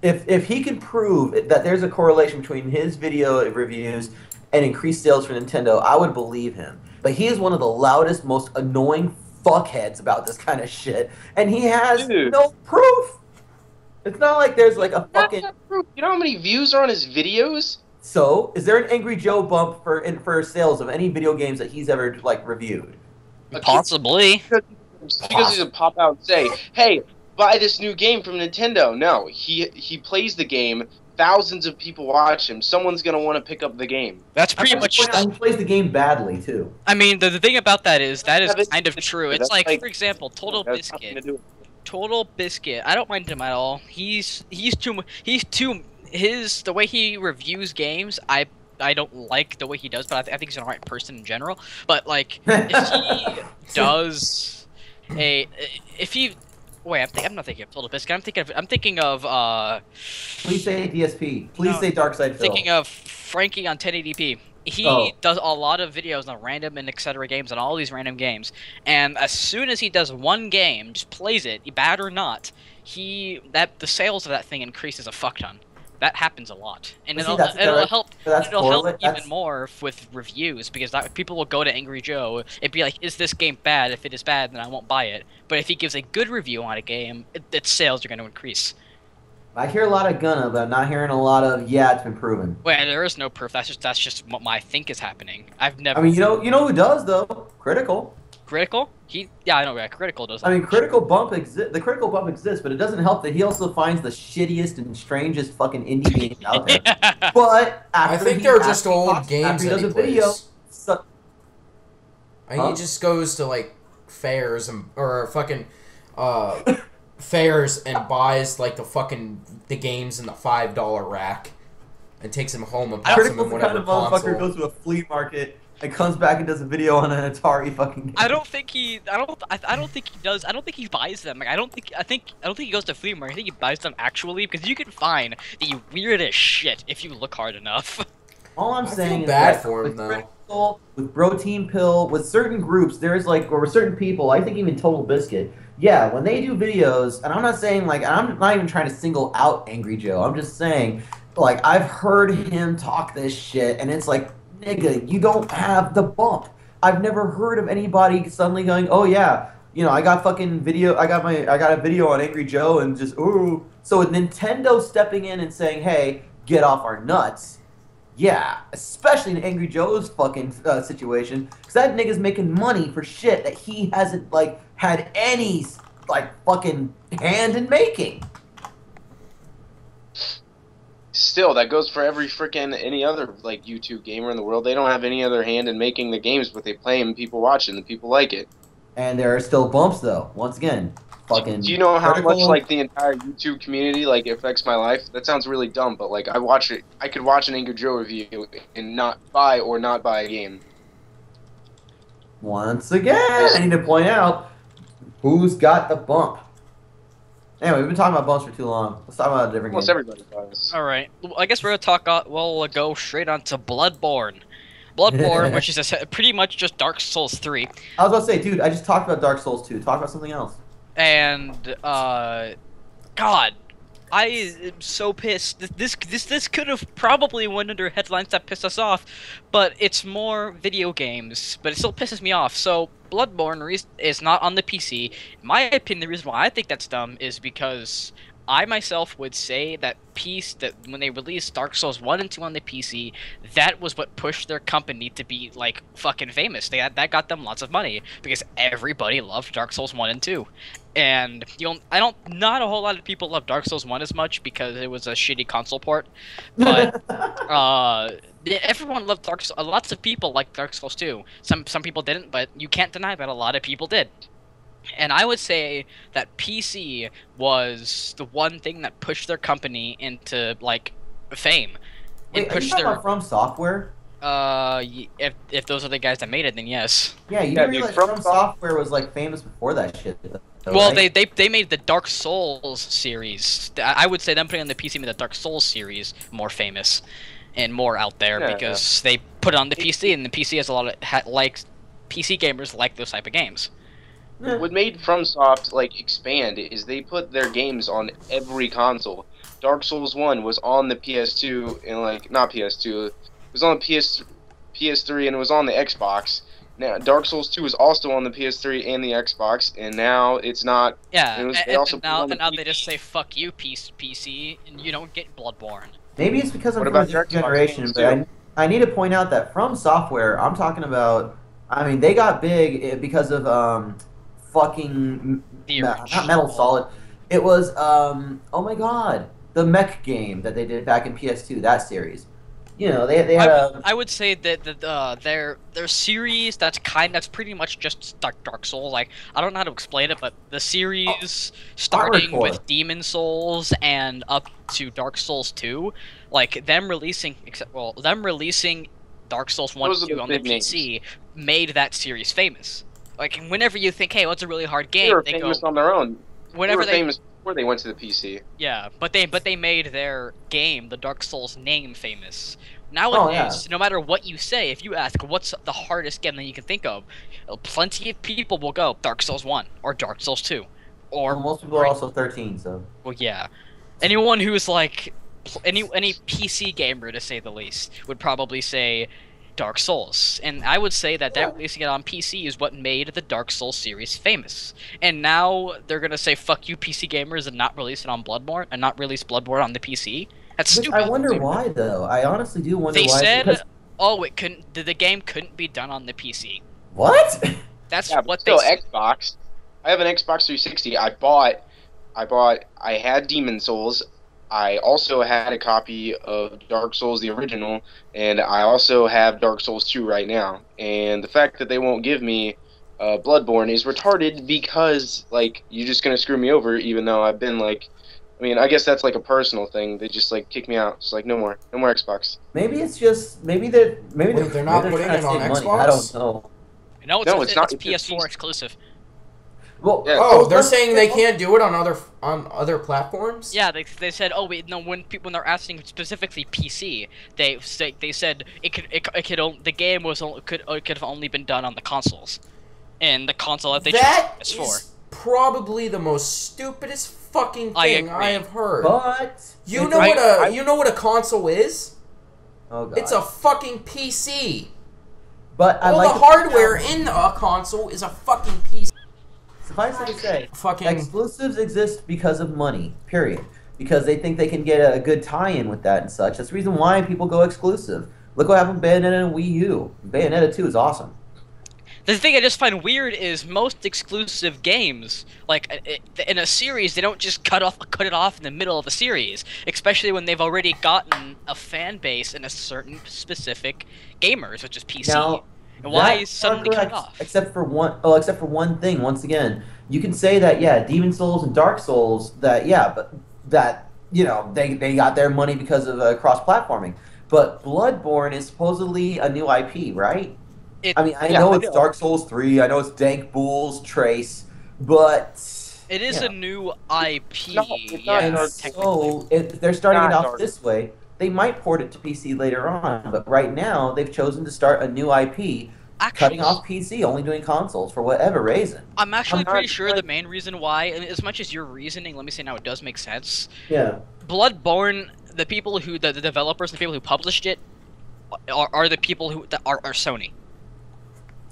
If he can prove that there's a correlation between his video reviews and increased sales for Nintendo, I would believe him. But he is one of the loudest, most annoying fuckheads about this kind of shit, and he has no proof. It's not like there's like a fucking. You know how many views are on his videos? So, is there an Angry Joe bump for sales of any video games that he's ever like reviewed? Possibly. Because he's a pop out and say, "Hey, buy this new game from Nintendo." No, he plays the game. Thousands of people watch him. Someone's gonna want to pick up the game. That's pretty much. He plays the game badly too. I mean, the thing about that is kind of true. It's like, for example, Total Biscuit. Total Biscuit. I don't mind him at all. The way he reviews games. I don't like the way he does, but I think he's an alright person in general. But like, if he does Wait, I'm not thinking of Total Biscuit. I'm thinking of Please say DSP. Please say Dark Side Phil. Thinking of Frankie on 1080p. He does a lot of videos on random and etc. games, on all these random games. And as soon as he does one game, just plays it, bad or not, the sales of that thing increases a fuck ton. That happens a lot, and it'll help even more with reviews, because people will go to Angry Joe and be like, "Is this game bad? If it is bad, then I won't buy it." But if he gives a good review on a game, its sales are going to increase. I hear a lot of "gonna," but I'm not hearing a lot of "yeah, it's been proven." Well, there is no proof. That's just what I think is happening. I've never. I mean, you know who does though? Critical. Critical? Yeah, I know. Yeah, Critical does. I mean, Critical Bump exists. The Critical Bump exists, but it doesn't help that he also finds the shittiest and strangest fucking indie games out there. Yeah. But I think they're just old games that he plays. He just goes to like fairs or fucking fairs and buys like the games in the $5 rack and takes them home and puts them in whatever console. Critical's the kind of motherfucker who goes to a flea market and comes back and does a video on an Atari fucking game. I don't think he does. I don't think he buys them. Like, I don't think he goes to flea market. I think he buys them actually, because you can find the weirdest shit if you look hard enough. All I'm saying is bad that for him, with though. Critical, with Protein Pill, with certain groups, there's like, or with certain people, I think even Total Biscuit, yeah, when they do videos, and I'm not saying like, I'm not even trying to single out Angry Joe, I'm just saying, like, I've heard him talk this shit, and it's like, nigga, you don't have the bump. I've never heard of anybody suddenly going, oh yeah, you know, I got fucking video, I got a video on Angry Joe, and just, ooh. So with Nintendo stepping in and saying, hey, get off our nuts, yeah, especially in Angry Joe's fucking situation, because that nigga's making money for shit that he hasn't, like, had any, like, fucking hand in making. Still, that goes for every any other like YouTube gamer in the world. They don't have any other hand in making the games, but they play them and people watch it and people like it. And there are still bumps though. Once again, fucking. Do you know how much like the entire YouTube community like affects my life? That sounds really dumb, but like I could watch an Angry Joe review and not buy a game. Once again, I need to point out who's got the bump. Anyway, we've been talking about bumps for too long. Let's talk about a different game. Almost everybody does. All right. I guess we're gonna talk. We'll go straight on to Bloodborne. Bloodborne, which is pretty much just Dark Souls 3. I was about to say, dude, I just talked about Dark Souls 2. Talk about something else. And God, I am so pissed. This could have probably went under headlines that pissed us off, but it's more video games. But it still pisses me off. So Bloodborne is not on the PC. In my opinion, the reason why I think that's dumb is because I myself would say that when they released Dark Souls 1 and 2 on the PC, that was what pushed their company to be like fucking famous. That got them lots of money because everybody loved Dark Souls 1 and 2. And not a whole lot of people love Dark Souls 1 as much because it was a shitty console port. But everyone loved Dark Souls. Lots of people liked Dark Souls 2. Some people didn't, but you can't deny that a lot of people did. And I would say that PC was the one thing that pushed their company into like fame. Wait, are you talking about From Software? If those are the guys that made it, then yes. Yeah, you didn't realize From Software was like famous before that shit. Though, well, right? they made the Dark Souls series. I would say them putting on the PC made the Dark Souls series more famous and more out there because they put it on the PC, and the PC has a lot of PC gamers like those type of games. what made FromSoft like expand is they put their games on every console. Dark Souls 1 was on the PS2 and like not PS2, it was on the PS3 and it was on the Xbox. Now Dark Souls 2 is also on the PS3 and the Xbox, and now it's not. Yeah, and now they just say fuck you PC, and you don't get Bloodborne. Maybe it's because I'm What from about a your different Xbox generation, games, but too? I need to point out that From Software, I'm talking about. I mean, they got big because of fucking The not original. Metal Solid. It was oh my god, the mech game that they did back in PS2. That series, you know, they had I would say that their series that's pretty much just Dark Souls. Like I don't know how to explain it, but the series starting Hardcore. with Demon Souls and up to Dark Souls 2, like them releasing Dark Souls 1 Those are and 2 the on the big names. PC made that series famous. Like whenever you think, hey, what's a really hard They game, were they go famous on their own. whenever they were famous before they went to the PC. yeah, but they made their game, the Dark Souls name, famous. Nowadays, no matter what you say, if you ask what's the hardest game that you can think of, plenty of people will go Dark Souls 1 or Dark Souls 2. Or well, most people are also 13, so well, yeah. Anyone who's like any PC gamer to say the least would probably say Dark Souls. And I would say that releasing it on PC is what made the Dark Souls series famous. And now they're gonna say fuck you PC gamers and not release it on Bloodborne and not release Bloodborne on the PC. That's Which stupid. I wonder why though. I honestly do wonder They why. said, because- "Oh, the game couldn't be done on the PC." what? That's Yeah, but what still, they said. Xbox. I have an Xbox 360. I had Demon Souls. I also had a copy of Dark Souls, the original, and I also have Dark Souls 2 right now. And the fact that they won't give me Bloodborne is retarded because, like, you're just gonna screw me over, even though I've been like, I mean, I guess that's like a personal thing. They just like kick me out. It's like no more Xbox. Maybe it's just maybe they're They're not maybe putting trying it to on save money. Xbox? I don't know. No, No, it's not. It's PS4 exclusive. Well, Yeah. Oh, they're saying they can't do it on other platforms? Yeah, they said, oh wait, no. When they're asking specifically PC, they said the game could have only been done on the consoles, and the console that they That chose is is probably the most stupidest fucking I thing agree. I have heard. But You know what a console is? Oh god. It's a fucking PC. But I All like the hardware in a console is a fucking PC. Suffice it to say, Fucking exclusives exist because of money. Period. Because they think they can get a good tie-in with that and such. That's the reason why people go exclusive. Look what happened with Bayonetta and Wii U. Bayonetta 2 is awesome. The thing I just find weird is most exclusive games, like in a series, they don't just cut it off in the middle of a series, especially when they've already gotten a fan base in a certain specific gamers, which is PC. Now, and why that's suddenly cut correct, it off? except for one thing. Once again, you can say that Demon Souls and Dark Souls but that they got their money because of cross-platforming. But Bloodborne is supposedly a new IP, right? I know it's Dark Souls 3. I know it's Dank Bulls Trace, but It is a new IP. No, it's not yeah, Dark technically. so if they're starting it Not off Dark this way, they might port it to PC later on. But right now, they've chosen to start a new IP, cutting off PC, only doing consoles for whatever reason. I'm actually I'm not pretty sure sure. the main reason why, and as much as your reasoning, let me say now it does make sense. Yeah. Bloodborne, the people who, the developers, the people who published it, are the people who are Sony.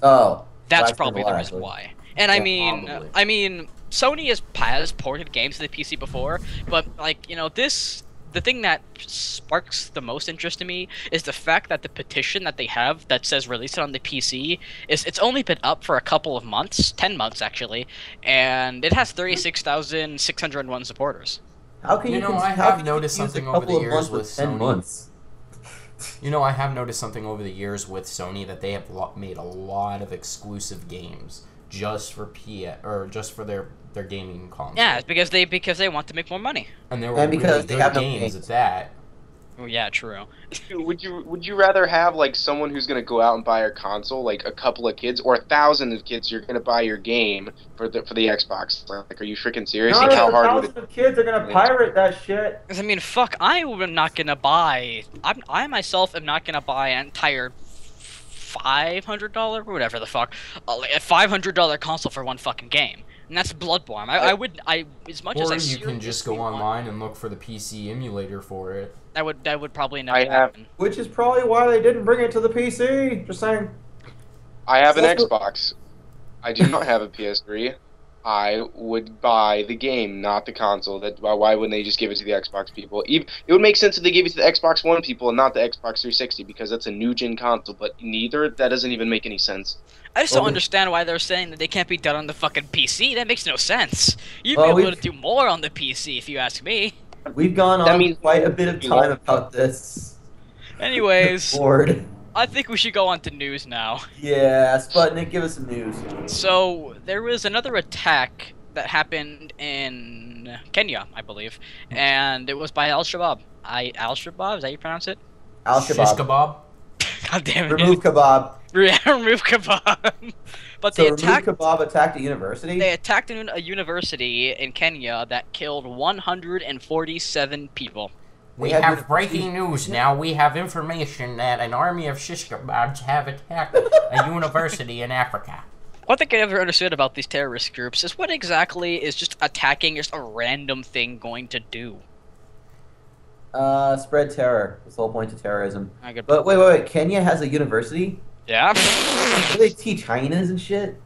Oh. That's Well, probably the that's reason actually. why. And Yeah, I mean, Sony has ported games to the PC before, but like the thing that sparks the most interest to me is the fact that the petition that they have that says release it on the PC it's only been up for a couple of months, 10 months actually, and it has 36,601 supporters. How can you? I how have can you noticed confuse something a over couple the of years months with 10 Sony. months? I have noticed something over the years with Sony that they have made a lot of exclusive games just for just for their gaming console. Yeah, it's because they want to make more money. And they were And because really they good have no games games. at that. Oh yeah, true. Would you rather have like someone who's gonna go out and buy your console, like a couple of kids, or 1,000 of kids you're gonna buy your game for the Xbox? Like, are you freaking serious? Not Like, how a hard would it? thousand of kids are gonna pirate that shit. 'Cause I mean, fuck, I myself am not gonna buy an entire $500 or whatever the fuck, like a $500 console for one fucking game, and that's Bloodborne. I as much as I Or you can just go seriously online and look for the PC emulator for it. that would probably never happen. Which is probably why they didn't bring it to the PC. Just saying. I have an Xbox. I do not have a PS3. I would buy the game, not the console. Why wouldn't they just give it to the Xbox people? It would make sense if they gave it to the Xbox One people and not the Xbox 360 because that's a new-gen console, but neither. That doesn't even make any sense. I just don't understand why they're saying that they can't be done on the fucking PC. That makes no sense. You'd be able to do more on the PC if you ask me. We've gone on quite a bit of time about this. Anyways, Bored. I think we should go on to news now. Yeah, Sputnik, give us some news. So, there was another attack that happened in Kenya, I believe, and it was by Al-Shabaab. Al-Shabaab? Is that how you pronounce it? Al-Shabaab. Shish kebab? God damn it. Remove kebab. Remove kebab. But So Remove Kebab attacked a university? They attacked a university in Kenya that killed 147 people. We have breaking news now. We have information that an army of shish kebabs have attacked a university in Africa. One thing I never understood about these terrorist groups is what exactly is just attacking just a random thing going to do? Spread terror. That's the whole point of terrorism. But wait. Kenya has a university? Yeah. Do they teach hyenas and shit?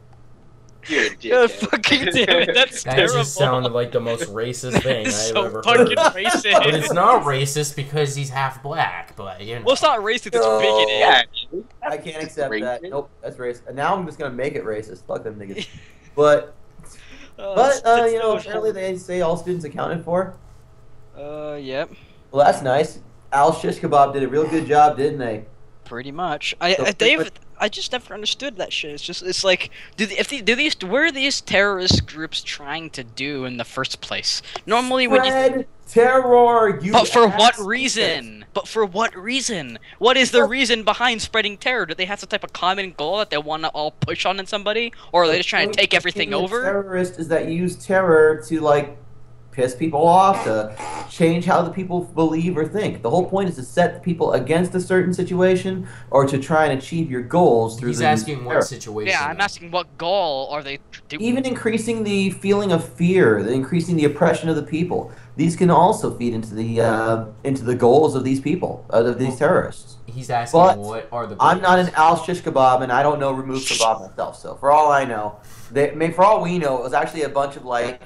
God fucking damn it, that's terrible. That just sounded like the most racist thing I've ever fucking heard. Racist. But it's not racist because he's half black, but you know. Well, it's not racist, it's bigoted. Yeah. I can't accept that. Nope, that's racist. Now I'm just gonna make it racist. Fuck them niggas. But you know, apparently they say all students accounted for. Yep. Well, that's nice. Al Shish Kebab did a real good job, didn't they? Pretty much. I just never understood that shit. It's like, what are these terrorist groups trying to do in the first place? Normally, Spread terror. But for what reason? What is the reason behind spreading terror? Do they have some type of common goal that they want to all push on somebody, or are they just trying to take everything over? Terrorist is that you use terror to like piss people off, to change how the people believe or think. The whole point is to set the people against a certain situation or to try and achieve your goals through He's asking what situation. Yeah, I'm asking what goal are they doing? Even increasing the feeling of fear, increasing the oppression of the people. These can also feed into the goals of these people, of these terrorists. He's asking what are the goals? I'm not an Al Shish Kebab, and I don't know Remove Kebab myself, so for all I know, for all we know, it was actually a bunch of like,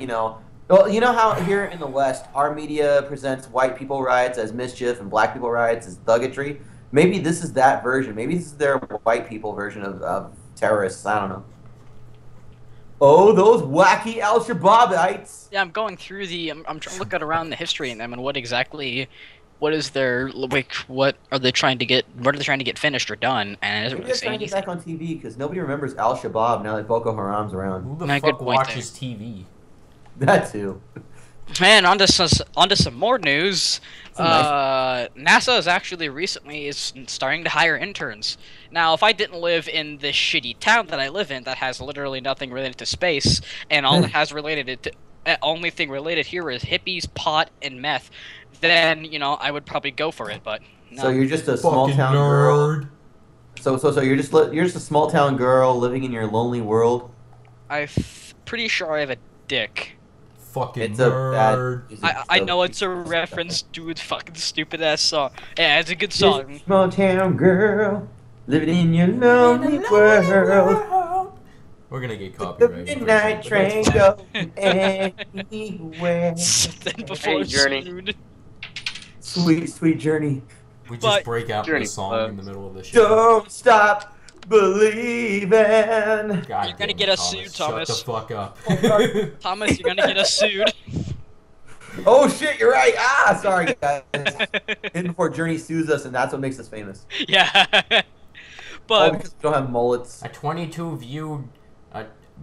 well, you know how here in the West, our media presents white people riots as mischief and black people riots as thuggetry? Maybe this is that version. Maybe this is their white people version of terrorists. I don't know. Oh, those wacky Al-Shabaabites! Yeah, I'm going through I'm trying to look at around the history in them and what is their, like, what are they trying to get finished or done, and it doesn't really say trying to get back on TV because nobody remembers Al-Shabaab now that Boko Haram's around. Who the fuck watches TV? That too. Man, onto some more news. Nice. NASA is actually recently starting to hire interns. Now, if I didn't live in this shitty town that I live in, that has literally nothing related to space, and all it has only thing related here is hippies, pot, and meth, then I would probably go for it. But no. So you're just a small town girl. So you're just a small town girl living in your lonely world. I'm pretty sure I have a dick. Fucking nerd. I know it's a reference to a fucking stupid ass song. Yeah, it's a good song. Small town girl, living in your lonely world. We're gonna get copyrighted. The midnight train goes anywhere. Something before Journey. Sweet, sweet journey. We just break out the song in the middle of the show. Don't stop believing. You're gonna get us sued, Thomas. Shut the fuck up. Thomas, you're gonna get us sued. Oh shit, you're right. Sorry guys. And before Journey sues us, and that's what makes us famous. Yeah. But because we don't have mullets. A 22 viewed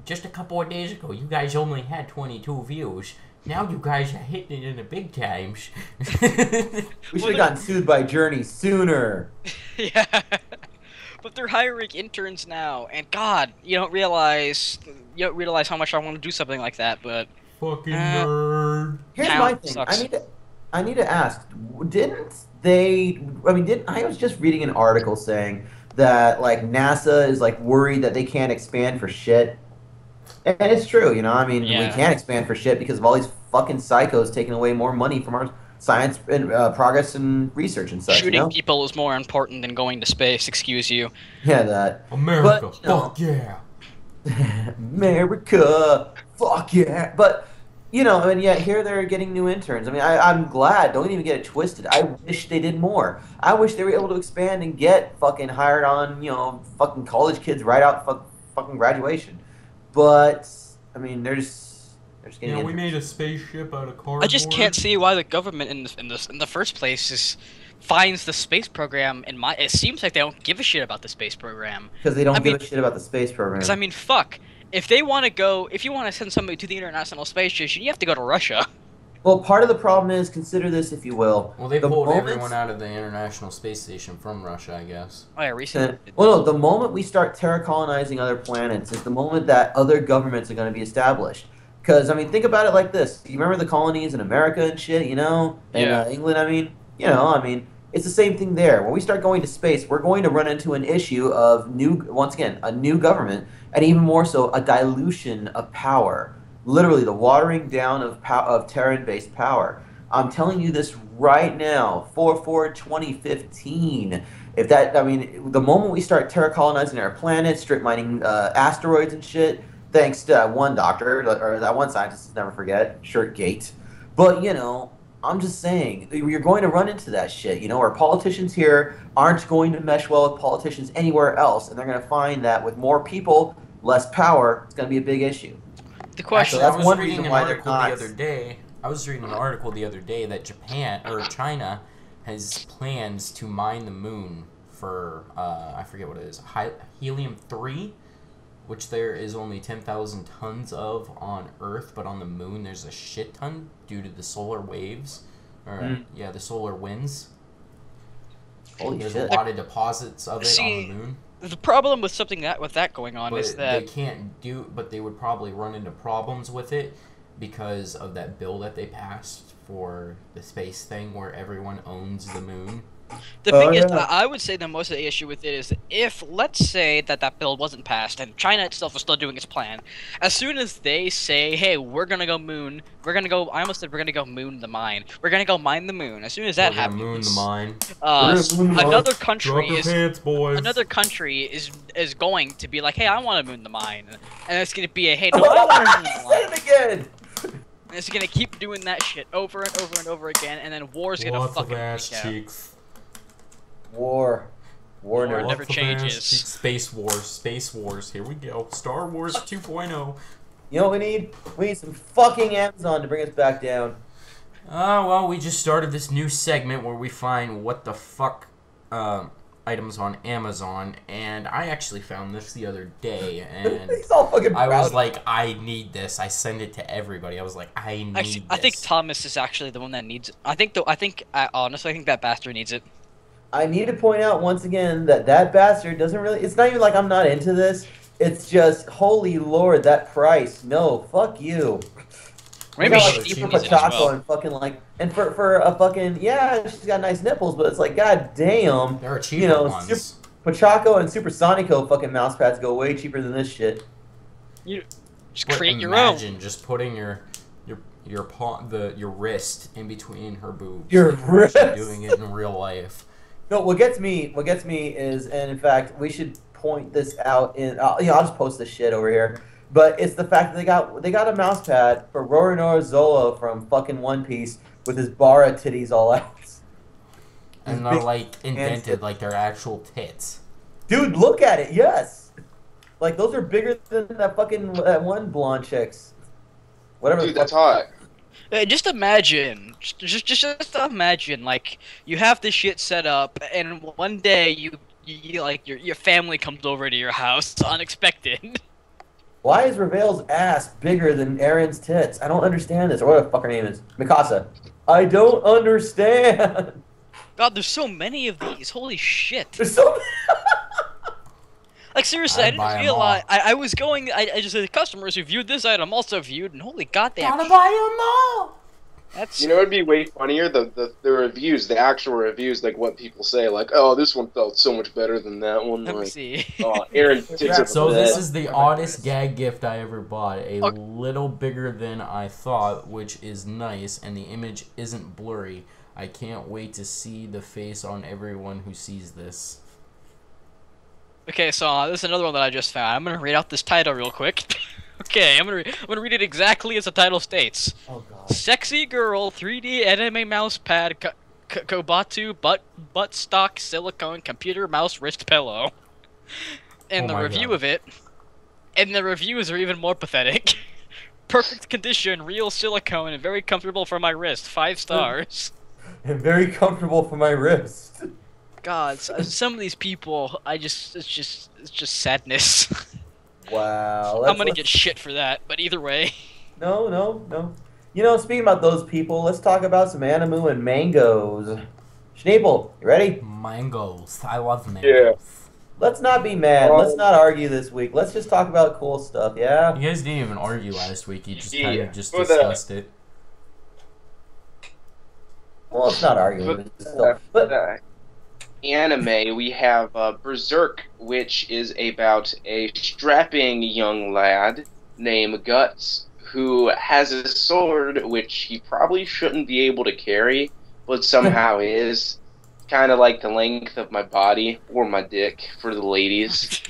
just a couple of days ago. You guys only had 22 views. Now you guys are hitting it in the big times. We should have gotten sued by Journey sooner. Yeah. But they're hiring interns now, and God, you don't realize how much I want to do something like that. But fucking nerd. Here's my thing. Sucks. I need to ask. Didn't they? I was just reading an article saying that like NASA is like worried that they can't expand for shit. And it's true, you know. I mean, we can't expand for shit because of all these fucking psychos taking away more money from our science and progress and research and such. Shooting you know? people is more important than going to space. Excuse you. Yeah, that. America, but, you know, fuck yeah. America, fuck yeah. But, you know, and yet here they're getting new interns. I mean, I'm glad. Don't even get it twisted. I wish they did more. I wish they were able to expand and get fucking hired on, you know, fucking college kids right out fucking graduation. But, I mean, they're just getting we interns. made a spaceship out of cardboard. I just can't see why the government in the first place finds the space program it seems like they don't give a shit about the space program. Because they don't give a shit about the space program. Because I mean, fuck. If you want to send somebody to the International Space Station, you have to go to Russia. Well, part of the problem is, consider this if you will. Well, they pulled everyone out of the International Space Station from Russia, I guess. Oh yeah, recently. Well, no, the moment we start terra-colonizing other planets is the moment that other governments are going to be established. Because, I mean, think about it like this. You remember the colonies in America and shit, you know? And England, I mean? You know, I mean, it's the same thing there. When we start going to space, we're going to run into an issue of, once again, a new government, and even more so, a dilution of power. Literally, the watering down of Terran-based power. I'm telling you this right now, 4/4/2015. If that, I mean, the moment we start terra-colonizing our planet, strip mining asteroids and shit, thanks to that one doctor, or that one scientist, never forget, Shirtgate. But, you know, I'm just saying, you're going to run into that shit. You know, our politicians here aren't going to mesh well with politicians anywhere else, and they're going to find that with more people, less power, it's going to be a big issue. The question. Actually, that's one reason why they're not. I was reading an article the other day that China has plans to mine the moon for I forget what it is, helium-3, which there is only 10,000 tons of on Earth, but on the moon there's a shit ton due to the solar waves, or the solar winds. Holy there's shit. a lot of deposits of it on the moon. The problem with with that going on is that they can't but they would probably run into problems with it because of that bill that they passed for the space thing where everyone owns the moon. The thing is, I would say that most of the issue with it is if, let's say that bill wasn't passed and China itself is still doing its plan, as soon as they say, hey, we're gonna go moon, I almost said we're gonna go moon the mine, we're gonna go mine the moon, as soon as that happens, moon the mine. Another country Drop your pants, is going to be like, hey, I want to moon the mine, and it's gonna be a, hey, no, I want to moon the mine. Say it again! And it's gonna keep doing that shit over and over and over again, and then war's gonna fucking break out. cheeks. War never changes. Space Wars, here we go. Star Wars 2.0. You know what we need? We need some fucking Amazon to bring us back down. Well, we just started this new segment where we find what the fuck items on Amazon, and I actually found this the other day, and He's all fucking proud. I was like, I need this. I send it to everybody. I was like, I need this. I think Thomas is actually the one that needs it. Honestly, I think that bastard needs it. I need to point out once again that bastard doesn't really... It's not even like I'm not into this. It's just, holy lord, that price. No, fuck you. Maybe she for Pachaco and fucking like... And for a fucking... Yeah, she's got nice nipples, but it's like, god damn. There are cheaper ones. Pachaco and Supersonico fucking mouse pads go way cheaper than this shit. You just create your own. Imagine just putting your wrist in between her boobs. Your wrist? Doing it in real life. No, what gets me is, and in fact, we should point this out in. I'll just post this shit over here. But it's the fact that they got a mouse pad for Roronoa Zolo from fucking One Piece with his bara titties all out. And they're like indented like they're actual tits. Dude, look at it. Yes, like those are bigger than that one blonde chick's. Whatever. Dude, that's hot. Just imagine, just imagine, like, you have this shit set up, and one day you like, your family comes over to your house, unexpected. Why is Ravel's ass bigger than Aaron's tits? I don't understand this. Or what the fuck her name is? Mikasa. I don't understand. God, there's so many of these. Holy shit. There's so many. Like, seriously, I didn't realize. I just said customers who viewed this item also viewed, and holy goddamn. Gotta buy them all! That's You know, it'd be way funnier the reviews, the actual reviews, like what people say, like, "Oh, this one felt so much better than that one." let me Like, see. oh, Aaron takes it So for this that. is the oddest gag gift I ever bought. A Okay. little bigger than I thought, which is nice, and the image isn't blurry. I can't wait to see the face on everyone who sees this. Okay, so this is another one that I just found. I'm gonna read out this title real quick. Okay, I'm gonna read it exactly as the title states. Oh god. Sexy girl 3D anime mouse pad Kobatu butt stock silicone computer mouse wrist pillow. And Oh the my review God. of it, and the reviews are even more pathetic. Perfect condition, real silicone, and very comfortable for my wrist. 5 stars. And very comfortable for my wrist. God, some of these people, it's just sadness. Wow. I'm gonna get shit for that, but either way. No. You know, speaking about those people, let's talk about some animu and mangoes. Schneeple, you ready? Mangoes. I love mangoes. Let's not be mad. Let's not argue this week. Let's just talk about cool stuff, yeah? You guys didn't even argue last week. You just Yeah, kind of just for the- discussed it. Well, let's not argue. But Anime, we have Berserk, which is about a strapping young lad named Guts who has a sword which he probably shouldn't be able to carry, but somehow is. Kind of like the length of my body or my dick for the ladies.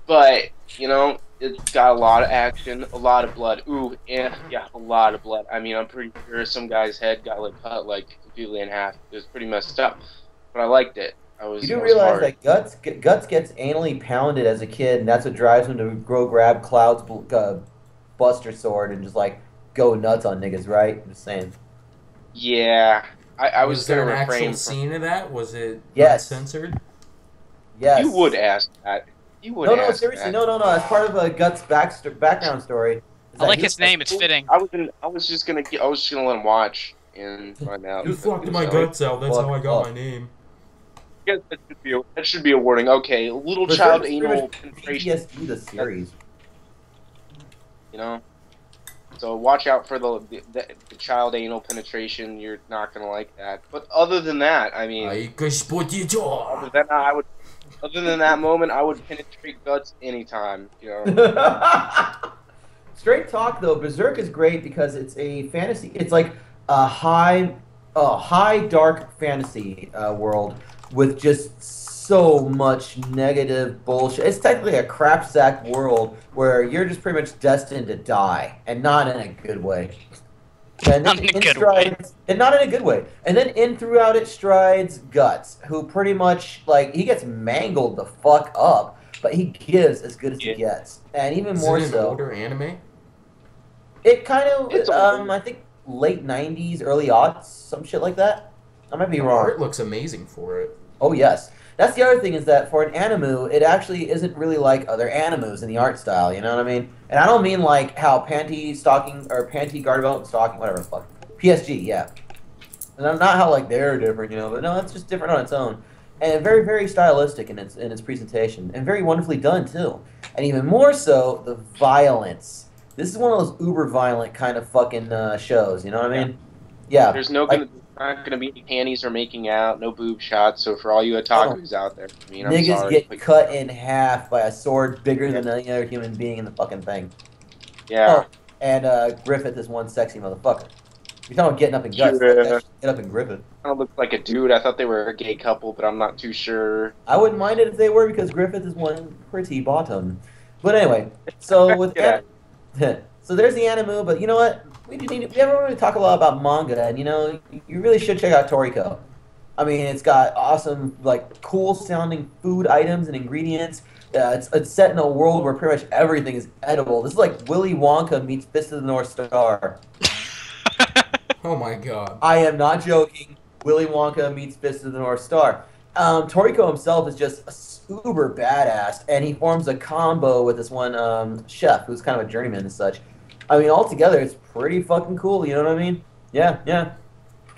But you know, it's got a lot of action, a lot of blood. Ooh, yeah, a lot of blood. I mean, I'm pretty sure some guy's head got like cut like completely in half. It was pretty messed up, but I liked it. you do realize that Guts gets anally pounded as a kid, and that's what drives him to go grab Cloud's Buster sword and just like go nuts on niggas, right? I'm just saying. Yeah, I was there gonna an refrain actual from. scene of that? Was it Yes. censored? Yes. You would ask that. You would. No, ask seriously, that. no. As part of a Guts background story. is I that like he his was name, it's fitting. I was just gonna let him watch and find out. You fucked my So- guts out. That's how I got Fuck. my name. I guess that should be a warning. Okay, little Berserk child is pretty anal much penetration. PTSD the series. You know, so watch out for the child anal penetration. You're not gonna like that. But other than that, I mean, other than that moment, I would penetrate Guts anytime. You know, Straight talk though, Berserk is great because it's a fantasy. It's like a high dark fantasy world with just so much negative bullshit. It's technically a crapsack world where you're just pretty much destined to die, and not in a good way. And Not in a good way. And not in a good way. And then in throughout it strides Guts, who pretty much like he gets mangled the fuck up, but he gives as good as he gets, and even Is more it an so. older anime? It kind of, It's older. I think late 90s, early aughts, some shit like that. I might be The wrong. art looks amazing for it. Oh, yes. That's the other thing is that for an animu, it actually isn't really like other animus in the art style, you know what I mean? And I don't mean like how Panty Garter Belt Stocking, whatever the fuck. PSG, yeah. And not how like they're different, you know, but no, it's just different on its own. And very, very stylistic in its presentation. And very wonderfully done, too. And even more so, the violence. This is one of those uber violent kind of fucking shows, you know what I mean? Yeah. there's not gonna be any panties or making out, no boob shots. So for all you otakus out there, I mean, I'm Niggas sorry, get but cut in half by a sword bigger than any other human being in the fucking thing. yeah. Oh, and Griffith is one sexy motherfucker. You're talking about getting up in Guts. Yeah. Get up in Griffith. Kind of looks like a dude. I thought they were a gay couple, but I'm not too sure. I wouldn't mind it if they were because Griffith is one pretty bottom. But anyway, so with Yeah. so there's the animu, but you know what? We never really talk a lot about manga, and you know, you really should check out Toriko. I mean, it's got awesome, like, cool sounding food items and ingredients. It's set in a world where pretty much everything is edible. This is like Willy Wonka meets Fist of the North Star. Oh my god. I am not joking. Willy Wonka meets Fist of the North Star. Toriko himself is just uber badass, and he forms a combo with this one chef who's kind of a journeyman and such. I mean, altogether, it's pretty fucking cool, you know what I mean? Yeah.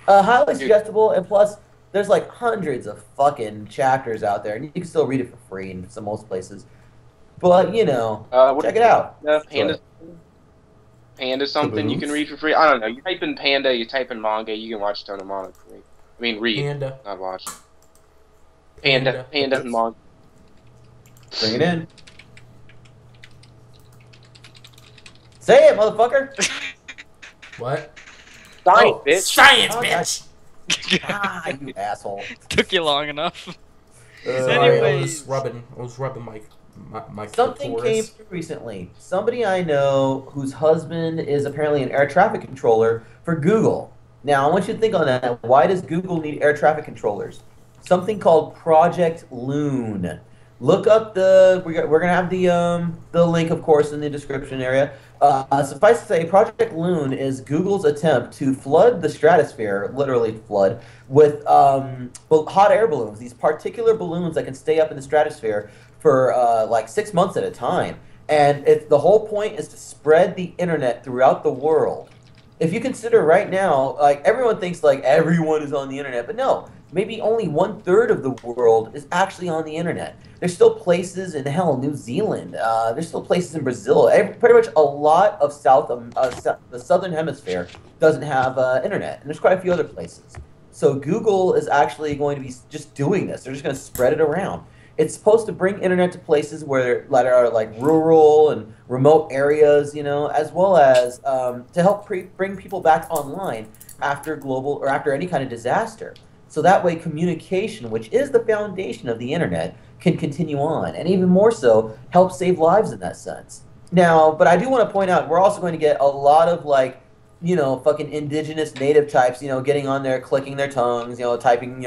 Highly suggestible, and plus, there's like hundreds of fucking chapters out there, and you can still read it for free in most places. But, you know, check it out. Panda. Panda something you can read for free. I don't know. You type in Panda, you type in manga, you can watch a ton of manga for free. I mean, read, Panda. not watch. Panda and manga. Bring it in. Say it, motherfucker. What? Science, bitch. Science, Oh, bitch. Ah, you asshole. Took you long enough. Sorry, I Anyways. was rubbing my Something came clitoris. through recently. Somebody I know whose husband is apparently an air traffic controller for Google. Now, I want you to think on that. Why does Google need air traffic controllers? Something called Project Loon. Look up we're gonna have the link, of course, in the description area. Suffice to say, Project Loon is Google's attempt to flood the stratosphere, literally flood, with hot air balloons. These particular balloons that can stay up in the stratosphere for like 6 months at a time. And the whole point is to spread the internet throughout the world. If you consider right now, like everyone thinks like everyone is on the internet, but no, maybe only 1/3 of the world is actually on the internet. There's still places in New Zealand. There's still places in Brazil. Pretty much a lot of the southern hemisphere doesn't have internet, and there's quite a few other places. So Google is actually going to be just doing this. They're just going to spread it around. It's supposed to bring internet to places that are like rural and remote areas, as well as to help bring people back online after after any kind of disaster. So that way communication, which is the foundation of the internet, can continue on, and even more so, help save lives in that sense. Now, but I do want to point out, we're also going to get a lot of fucking indigenous native types, getting on there, clicking their tongues, typing,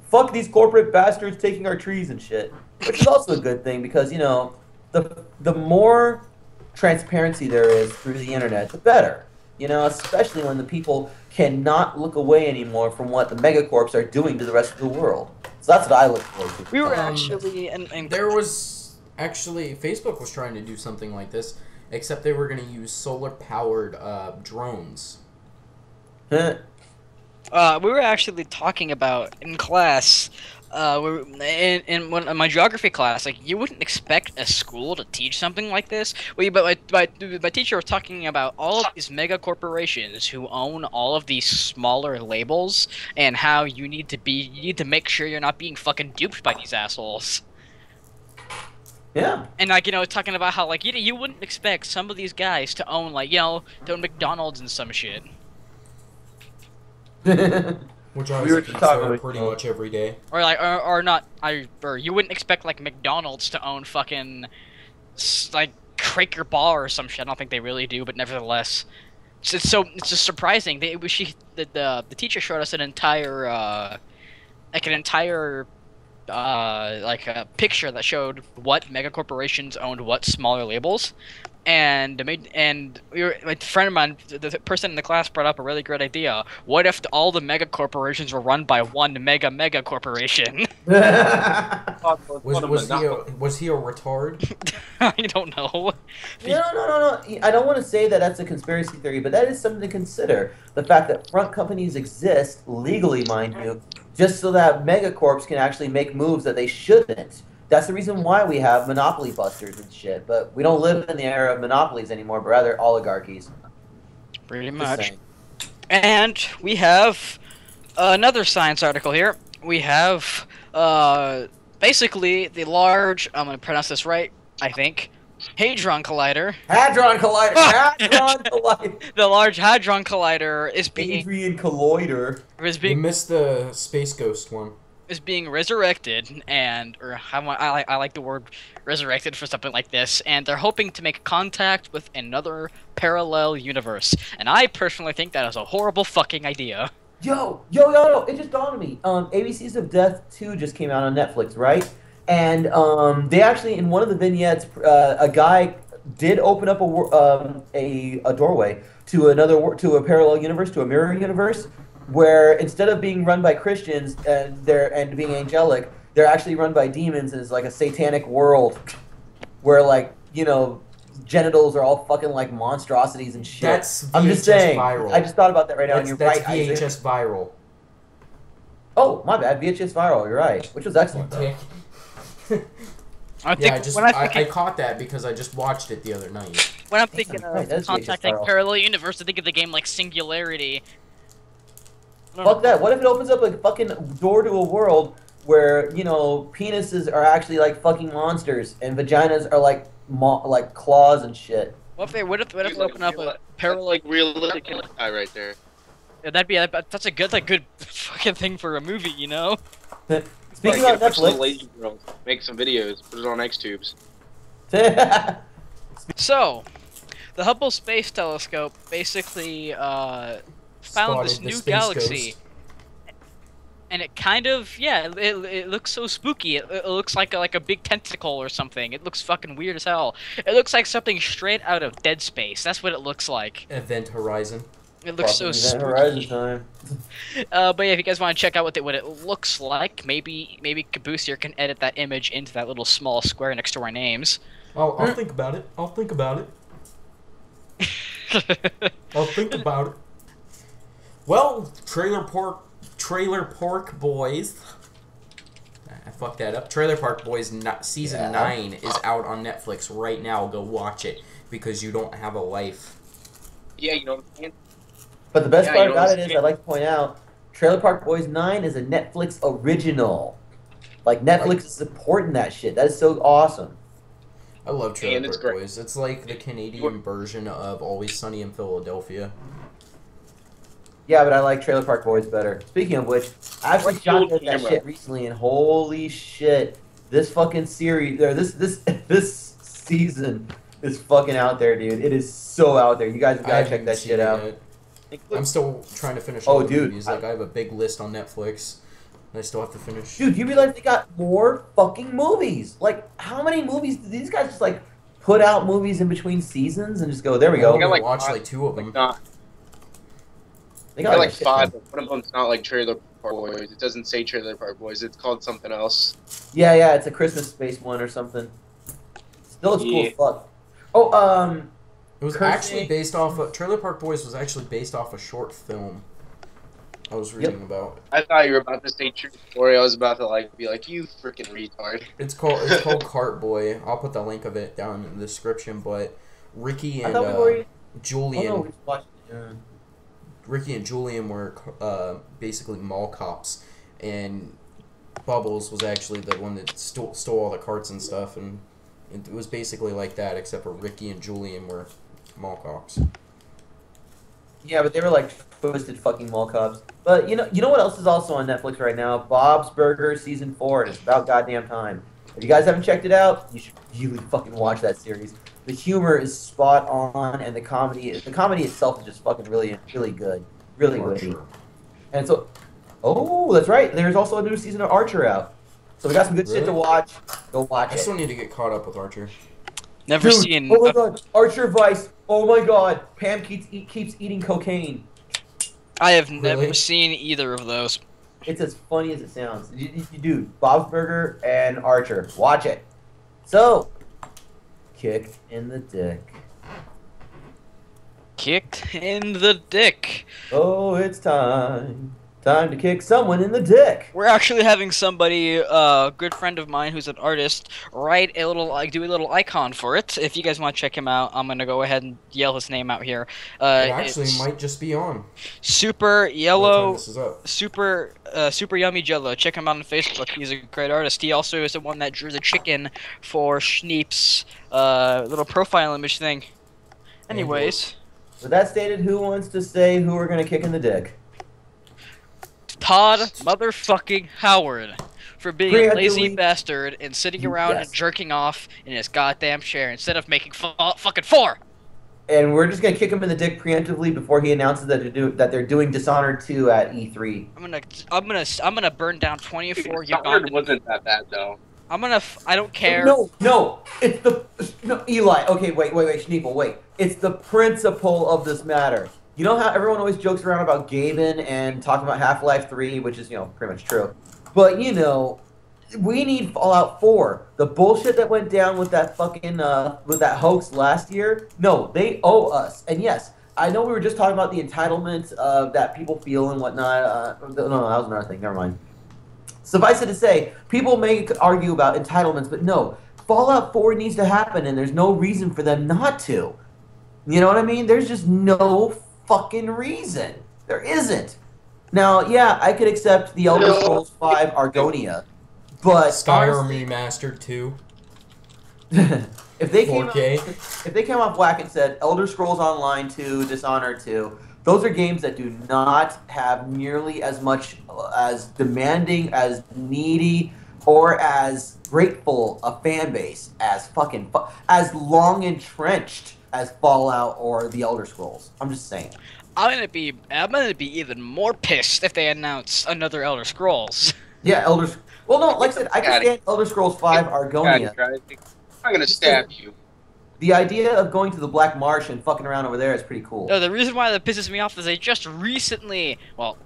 fuck these corporate bastards taking our trees and shit. Which is also a good thing because, the more transparency there is through the internet, the better. Especially when the people cannot look away anymore from what the megacorps are doing to the rest of the world. So that's what I look forward to. We were actually... There was... Actually, Facebook was trying to do something like this, except they were going to use solar-powered drones. we were actually talking about in class, in my geography class, like you wouldn't expect a school to teach something like this. But my teacher was talking about all of these mega corporations who own all of these smaller labels, and how you need to make sure you're not being fucking duped by these assholes. Yeah. And talking about how you wouldn't expect some of these guys to own to own McDonald's and some shit. Which I was consider pretty much every day. Or you wouldn't expect McDonald's to own fucking Quaker Bar or some shit. I don't think they really do, but nevertheless, it's just surprising. The teacher showed us an entire a picture that showed what mega corporations owned what smaller labels, and my friend of mine, the person in the class, brought up a really great idea. What if all the mega corporations were run by one mega corporation? Was he a retard? I don't know. No. I don't want to say that that's a conspiracy theory, but that is something to consider. The fact that front companies exist, legally, mind you, just so that megacorps can actually make moves that they shouldn't. That's the reason why we have monopoly busters and shit. But we don't live in the era of monopolies anymore, but rather oligarchies. Pretty much. And we have another science article here. We have basically the large, I'm going to pronounce this right, I think, Hadron Collider. Hadron Collider! Hadron Collider! The Large Hadron Collider is being... Hadrian Collider. You missed the Space Ghost one. Is being resurrected, I like the word resurrected for something like this, and they're hoping to make contact with another parallel universe. And I personally think that is a horrible fucking idea. Yo, it just dawned on me. ABCs of Death 2 just came out on Netflix, right? And they actually, in one of the vignettes, a guy did open up a doorway to a parallel universe, to a mirror universe, where instead of being run by Christians and being angelic, they're actually run by demons, and it's like a satanic world where genitals are all fucking like monstrosities and shit. I'm just saying. Viral. I just thought about that right now, and you're right. That's VHS Isaac. viral. Oh, my bad. VHS viral. You're right, which was excellent. I caught that because I just watched it the other night. When I'm thinking Right, of that's contacting VHS parallel universe, I think of the game like Singularity. Fuck that. What if it opens up a fucking door to a world where, you know, penises are actually like fucking monsters and vaginas are like claws and shit? What if they open up a parallel? Like realistic guy right there. Yeah, that's a good fucking thing for a movie, you know? Speaking Like, about get a bunch of Netflix, lazy girls, make some videos, put it on Xtubes. So, the Hubble Space Telescope basically found Spotted this the new space galaxy. ghost. And it kind of, yeah, it looks so spooky. It looks like a big tentacle or something. It looks fucking weird as hell. It looks like something straight out of Dead Space. That's what it looks like. Event Horizon. It looks so Event Horizon spooky. time. But yeah, if you guys want to check out what it looks like, maybe Caboose here can edit that image into that little small square next to our names. I'll think about it. I'll think about it. I'll think about it. Well, Trailer Park Boys. I fucked that up. Trailer Park Boys season 9 is out on Netflix right now. Go watch it because you don't have a life. Yeah, you know what I'm saying? But the best Yeah, part you know about what it I'm is, I'd like to point out, Trailer Park Boys 9 is a Netflix original. Like, Netflix is supporting that shit. That is so awesome. I love Trailer And it's Park great. Boys. It's like the Canadian version of Always Sunny in Philadelphia. Yeah, but I like Trailer Park Boys better. Speaking of which, I actually shot old that camera. shit recently, and holy shit, this fucking series, or this season is fucking out there, dude. It is so out there. You guys have I got to check haven't that seen shit it out. yet. I'm still trying to finish Oh, all the dude, movies. Like, I have a big list on Netflix that I still have to finish. Dude, you realize they got more fucking movies? Like, how many movies do these guys just, like, put out movies in between seasons and just go, there we I go? only like watched five- like 2 of them. Not, They got like a shit 5, ton. but one of them's not like Trailer Park Boys. It doesn't say Trailer Park Boys. It's called something else. Yeah, it's a Christmas space one or something. Still looks cool Yeah. as fuck. Oh, It was Cursing. actually based off of... Trailer Park Boys was actually based off a short film I was reading about. I thought you were about to say true story. I was about to be like, you freaking retard. It's called Cart Boy. I'll put the link of it down in the description, but Ricky I and thought we already... Julian... Oh, no, we watched it. Ricky and Julian were basically mall cops, and Bubbles was actually the one that stole all the carts and stuff, and it was basically like that, except for Ricky and Julian were mall cops. Yeah, but they were like twisted fucking mall cops. But you know what else is also on Netflix right now? Bob's Burgers season 4, and it's about goddamn time. If you guys haven't checked it out, you should really fucking watch that series. The humor is spot on, and the comedy itself is just fucking really good, really witty. And so, oh, that's right. There's also a new season of Archer out. So we got some good shit to watch. Go watch I it. still need to get caught up with Archer. Never Dude, seen. oh my god, Archer Vice. Oh my god, Pam keeps eating cocaine. I have never Really? seen either of those. It's as funny as it sounds. Dude, Bob's Burger and Archer. Watch it. So, kick in the dick. Kicked in the dick. Oh, it's time. Time to kick someone in the dick. We're actually having somebody, a good friend of mine who's an artist, do a little icon for it. If you guys want to check him out, I'm gonna go ahead and yell his name out here. It actually it's might just be on. Super by the time Yellow, this is up. Super Yummy Jello. Check him out on Facebook. He's a great artist. He also is the one that drew the chicken for Schneep's little profile image thing. Anyways, With that stated, who wants to say who we're gonna kick in the dick? Todd motherfucking Howard for being a lazy Preemptively- bastard and sitting around Yes. and jerking off in his goddamn chair instead of making fucking 4. And we're just gonna kick him in the dick preemptively before he announces that they're doing Dishonored 2 at E3. I'm gonna burn down 24 Dishonored Ugandan. wasn't that bad though. I don't care. No, it's Eli. Okay, wait, Schneeple, wait. It's the principle of this matter. You know how everyone always jokes around about Gaben and talking about Half-Life 3, which is, pretty much true. But, we need Fallout 4. The bullshit that went down with that fucking, with that hoax last year, no, they owe us. And yes, I know we were just talking about the entitlement that people feel and whatnot. No, that was another thing. Never mind. Suffice it to say, people may argue about entitlements, but no. Fallout 4 needs to happen, and there's no reason for them not to. You know what I mean? There's just no fucking reason. There isn't. Now, yeah, I could accept the Elder Scrolls 5 Argonia, but Skyrim Remastered 2. if they came 4K. if they came off whack and said Elder Scrolls Online 2, Dishonored 2, those are games that do not have nearly as much as demanding, as needy, or as grateful a fan base as as long entrenched as Fallout or the Elder Scrolls. I'm just saying. I'm gonna be even more pissed if they announce another Elder Scrolls. Yeah, Well, no, like I said, I can stand Elder Scrolls 5 Argonia. I'm gonna stab you. The idea of going to the Black Marsh and fucking around over there is pretty cool. No, the reason why that pisses me off is they just recently, well,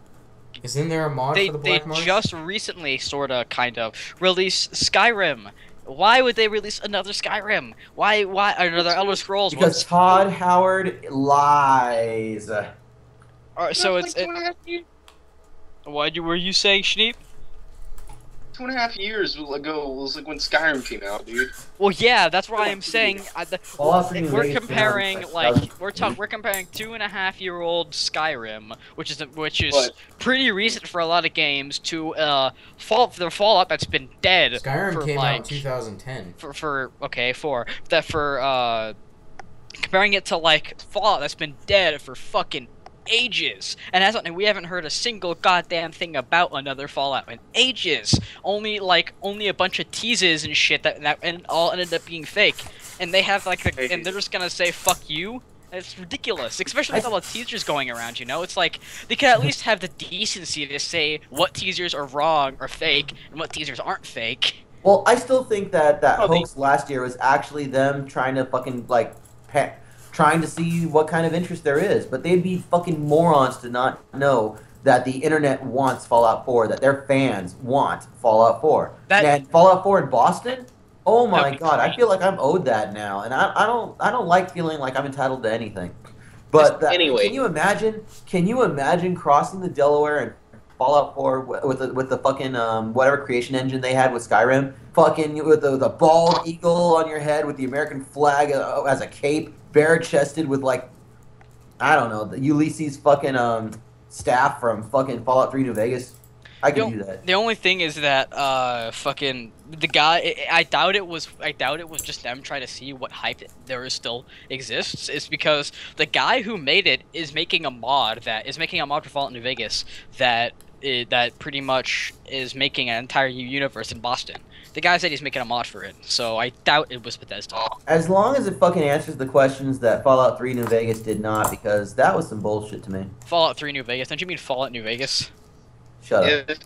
Isn't there a mod for the Black Marsh? They just recently, sorta, kind of, released Skyrim. Why would they release another Skyrim? Why another Elder Scrolls? Because Todd Howard lies. So it's what were you saying, Schneep? 2.5 years ago was like when Skyrim came out, dude. Well, yeah, that's why I'm saying we're comparing we're comparing 2.5-year-old Skyrim, which is pretty recent for a lot of games, to Fallout that's been dead. Skyrim came out in 2010. Comparing it to like Fallout that's been dead for fucking ages, and we haven't heard a single goddamn thing about another Fallout in ages. Only a bunch of teases and shit and all ended up being fake. And they have and they're just gonna say fuck you. It's ridiculous, especially with all the teasers going around. You know, it's like they could at least have the decency to say what teasers are wrong or fake and what teasers aren't fake. Well, I still think that hoax last year was actually them trying to fucking trying to see what kind of interest there is, but they'd be fucking morons to not know that the internet wants Fallout 4, that their fans want Fallout 4. And Fallout 4 in Boston? Oh my god, I feel like I'm owed that now, and I don't like feeling like I'm entitled to anything. But anyway, can you imagine crossing the Delaware and Fallout 4 with the fucking whatever creation engine they had with Skyrim, fucking with the bald eagle on your head with the American flag as a cape, bare-chested with I don't know, the Ulysses fucking staff from fucking Fallout 3 New Vegas. I could do that. The only thing is that fucking the guy. I doubt it was just them trying to see what hype there still exists. It's because the guy who made it is making a mod for Fallout New Vegas that pretty much is making an entire universe in Boston. The guy said he's making a mod for it, so I doubt it was Bethesda. As long as it fucking answers the questions that Fallout 3 New Vegas did not, because that was some bullshit to me. Fallout 3 New Vegas? Don't you mean Fallout New Vegas? Shut up.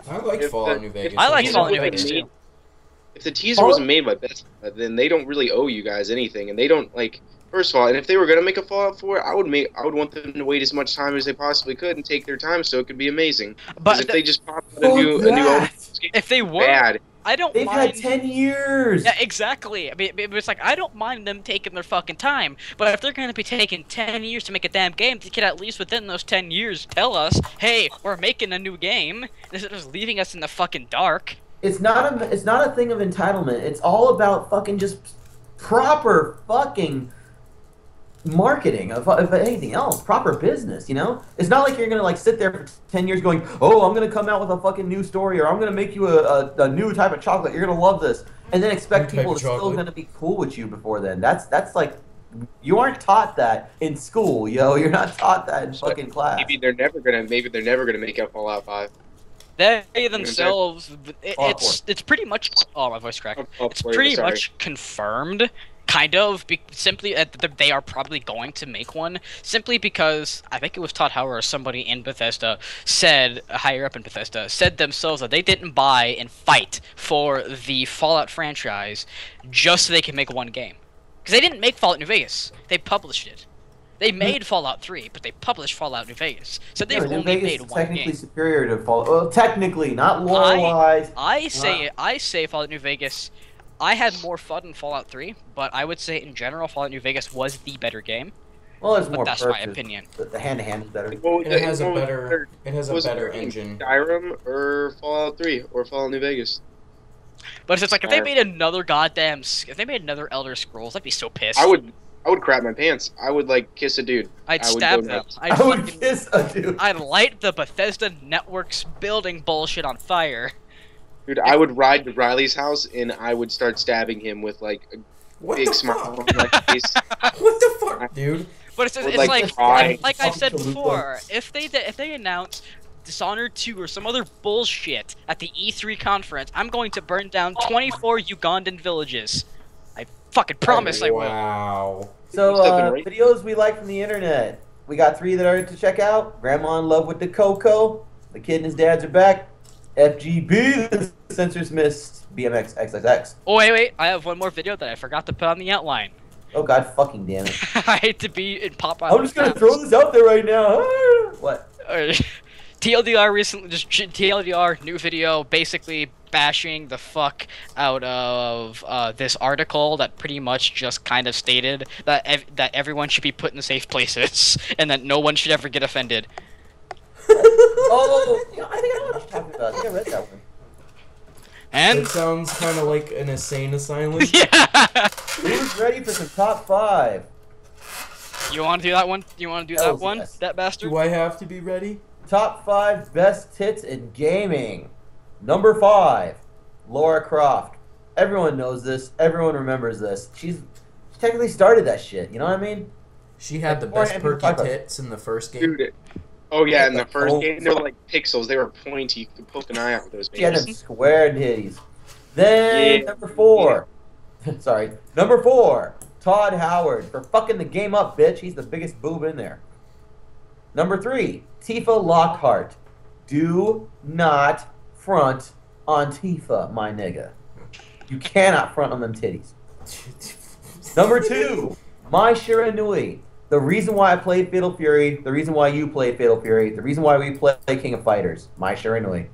I like Fallout New Vegas. I like Fallout New Vegas too. If the teaser wasn't made by Bethesda, then they don't really owe you guys anything, and they don't First of all, and if they were gonna make a Fallout 4, I would want them to wait as much time as they possibly could and take their time so it could be amazing. But if they just pop out a new if they were bad. They've had 10 years. Yeah, exactly. I mean, it's I don't mind them taking their fucking time, but if they're going to be taking 10 years to make a damn game, they could at least within those 10 years tell us, hey, we're making a new game, instead of just leaving us in the fucking dark. It's not a thing of entitlement. It's all about fucking just proper fucking marketing of anything else, proper business, you know? It's not like you're gonna sit there for 10 years going, oh, I'm gonna come out with a fucking new story, or I'm gonna make you a new type of chocolate, you're gonna love this, and then expect people to still gonna be cool with you before then. That's you aren't taught that in school, yo. You're not taught that in fucking class. Maybe they're never gonna make out Fallout 5. They themselves, it's pretty much. Oh, my voice cracked. It's pretty much confirmed. Kind of, simply they are probably going to make one, simply because I think it was Todd Howard or somebody in Bethesda higher up in Bethesda, said themselves that they didn't buy and fight for the Fallout franchise just so they could make one game. Because they didn't make Fallout New Vegas, they published it. They made Fallout 3, but they published Fallout New Vegas. So they've only made one game. Technically superior to Fallout. Well, technically, not lore-wise. I say Fallout New Vegas. I had more fun in Fallout 3, but I would say in general Fallout New Vegas was the better game. Well, there's more. That's my opinion. The hand-to-hand is better. It has a better engine. Skyrim or Fallout 3 or Fallout New Vegas. But it's just like if they made another if they made another Elder Scrolls, I'd be so pissed. I would crap my pants. I would like kiss a dude. I'd stab them. I would kiss a dude. I'd light the Bethesda Networks building bullshit on fire. Dude, I would ride to Riley's house and I would start stabbing him with like a big smile on my face. What the fuck, dude? But it's like I've said before, if they announce Dishonored 2 or some other bullshit at the E3 conference, I'm going to burn down 24 Ugandan villages. I fucking promise I will. Wow. So, videos we like from the internet. We got 3 that are to check out. Grandma in Love with the Coco. The Kid and His Dads Are Back. FGB, The Censors Missed. BMX XXX. Oh, wait. I have one more video that I forgot to put on the outline. Oh, god fucking damn it. I hate to be in Popeye. I'm just gonna throw this out there right now. What? TLDR recently, just TLDR, new video, basically bashing the fuck out of this article that pretty much just kind of stated that that everyone should be put in safe places and that no one should ever get offended. Oh, you know, I think I know what you're talking about. I think I read that one. And it sounds kind of like an insane asylum. Yeah. Who's ready for some top 5? You want to do that one? You want to do that one? Yes. That bastard? Do I have to be ready? Top 5 best tits in gaming. Number 5, Lara Croft. Everyone knows this. Everyone remembers this. She technically started that shit. You know what I mean? She had the best perky tits in the first game. Dude, oh yeah, in the first game, they were like pixels. They were pointy. You could poke an eye out with those babies. She had them square titties. Then, number 4. Sorry. Number 4, Todd Howard. For fucking the game up, bitch. He's the biggest boob in there. Number 3, Tifa Lockhart. Do not front on Tifa, my nigga. You cannot front on them titties. Number 2, Mai Shiranui. The reason why I played Fatal Fury, the reason why you played Fatal Fury, the reason why we play King of Fighters, Mai Shiranui.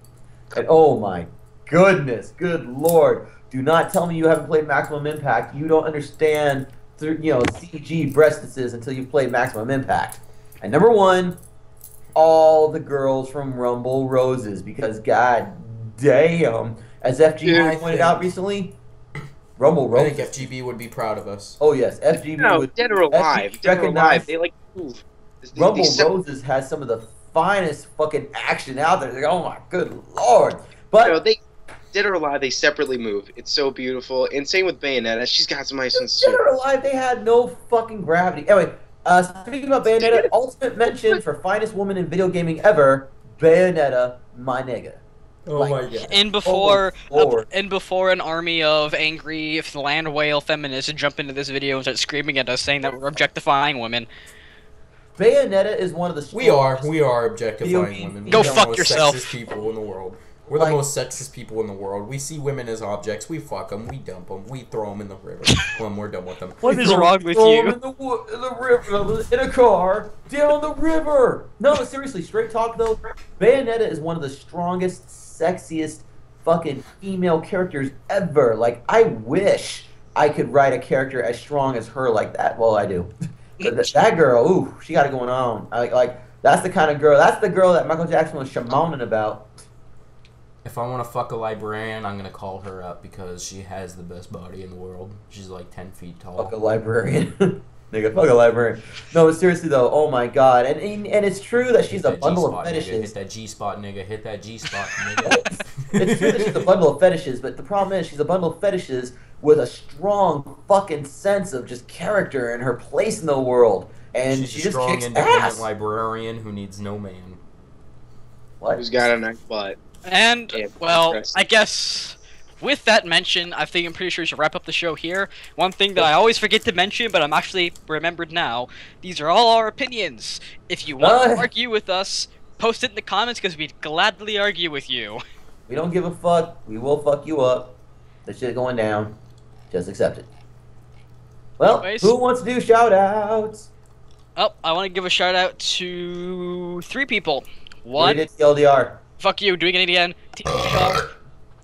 And oh my goodness, good lord. Do not tell me you haven't played Maximum Impact. You don't understand, CG breastises until you've played Maximum Impact. And number 1, all the girls from Rumble Roses, because god damn, as FGB pointed out recently, Rumble Roses. I think FGB would be proud of us. Oh yes, FGB would. Dead or Alive. Dead or Alive. They like move. Rumble Roses has some of the finest fucking action out there. Like, oh my good lord. But Dead or Alive, they separately move. It's so beautiful. And same with Bayonetta. She's got some nice ones too. Dead or Alive, they had no fucking gravity. Anyway, speaking about Bayonetta, ultimate mention for finest woman in video gaming ever, Bayonetta, my nigga. Oh my god. And before an army of angry land whale feminists jump into this video and start screaming at us saying that we're objectifying women. Bayonetta is one of the We are objectifying women. Go fuck yourself. Sexist people in the world. We're the most sexist people in the world. We see women as objects. We fuck them. We dump them. We throw them in the river when we're done with them. What is wrong with you? In the river, in a car, down the river. No, seriously, straight talk though. Bayonetta is one of the strongest, sexiest fucking female characters ever. Like, I wish I could write a character as strong as her like that. Well, I do. That girl, ooh, she got it going on. Like, that's the kind of girl. That's the girl that Michael Jackson was shamoning about. If I want to fuck a librarian, I'm going to call her up because she has the best body in the world. She's like 10 feet tall. Fuck a librarian. Nigga, fuck a librarian. No, but seriously though, oh my god. And it's true that she's a bundle of fetishes. Nigga. Hit that G-spot, nigga. Hit that G-spot, nigga. It's true that she's a bundle of fetishes, but the problem is she's a bundle of fetishes with a strong fucking sense of just character and her place in the world. And she's she a just strong, kicks independent ass. librarian who needs no man. What? Who's got a nice butt. And, well, I guess with that mention, I'm pretty sure we should wrap up the show here. One thing that I always forget to mention, but I'm actually remembered now, these are all our opinions. If you want to argue with us, post it in the comments because we'd gladly argue with you. We don't give a fuck. We will fuck you up. The shit going down. Just accept it. Well, Anyways, who wants to do shout-outs? Oh, I want to give a shout-out to 3 people. 1, Read it, TLDR. fuck you, doing it again. 2,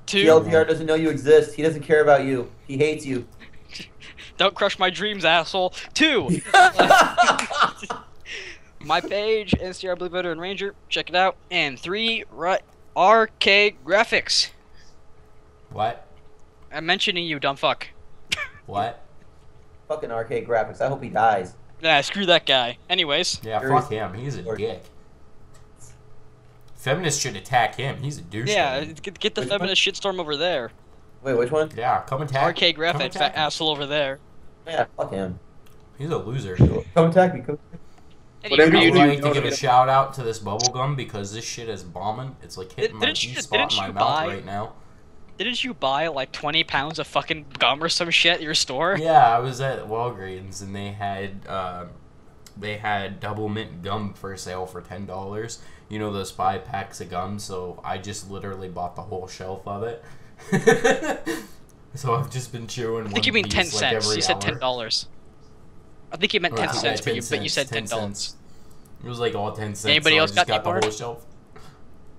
TLDR doesn't know you exist. He doesn't care about you. He hates you. don't crush my dreams, asshole. 2, my page, NCR Blue Veteran Ranger, check it out. And 3, RK Graphics. What? I'm mentioning you, dumb fuck. What? Fucking arcade graphics. I hope he dies. Nah, screw that guy. Anyways. Yeah, fuck him. He's a dick. Feminists should attack him. He's a douche. Yeah, get the feminist shitstorm over there. Wait, which one? Yeah, come attack. Arcade graphics, fat asshole over there. Yeah, fuck him. He's a loser. Come attack me. Come. Whatever you I'd do, like to don't give a get- shout out to this bubblegum because this shit is bombing. It's like hitting my Didn't you- G-spot in didn't my you mouth buy- right now. Didn't you buy like 20 pounds of fucking gum or some shit at your store? Yeah, I was at Walgreens and they had double mint gum for sale for $10. You know those 5 packs of gum, so I just literally bought the whole shelf of it. So I've just been chewing. I think you mean 10 cents. You said $10. I think you meant 10 cents, but you said $10. It was like all 10 cents. Anybody so else I just got the any whole shelf.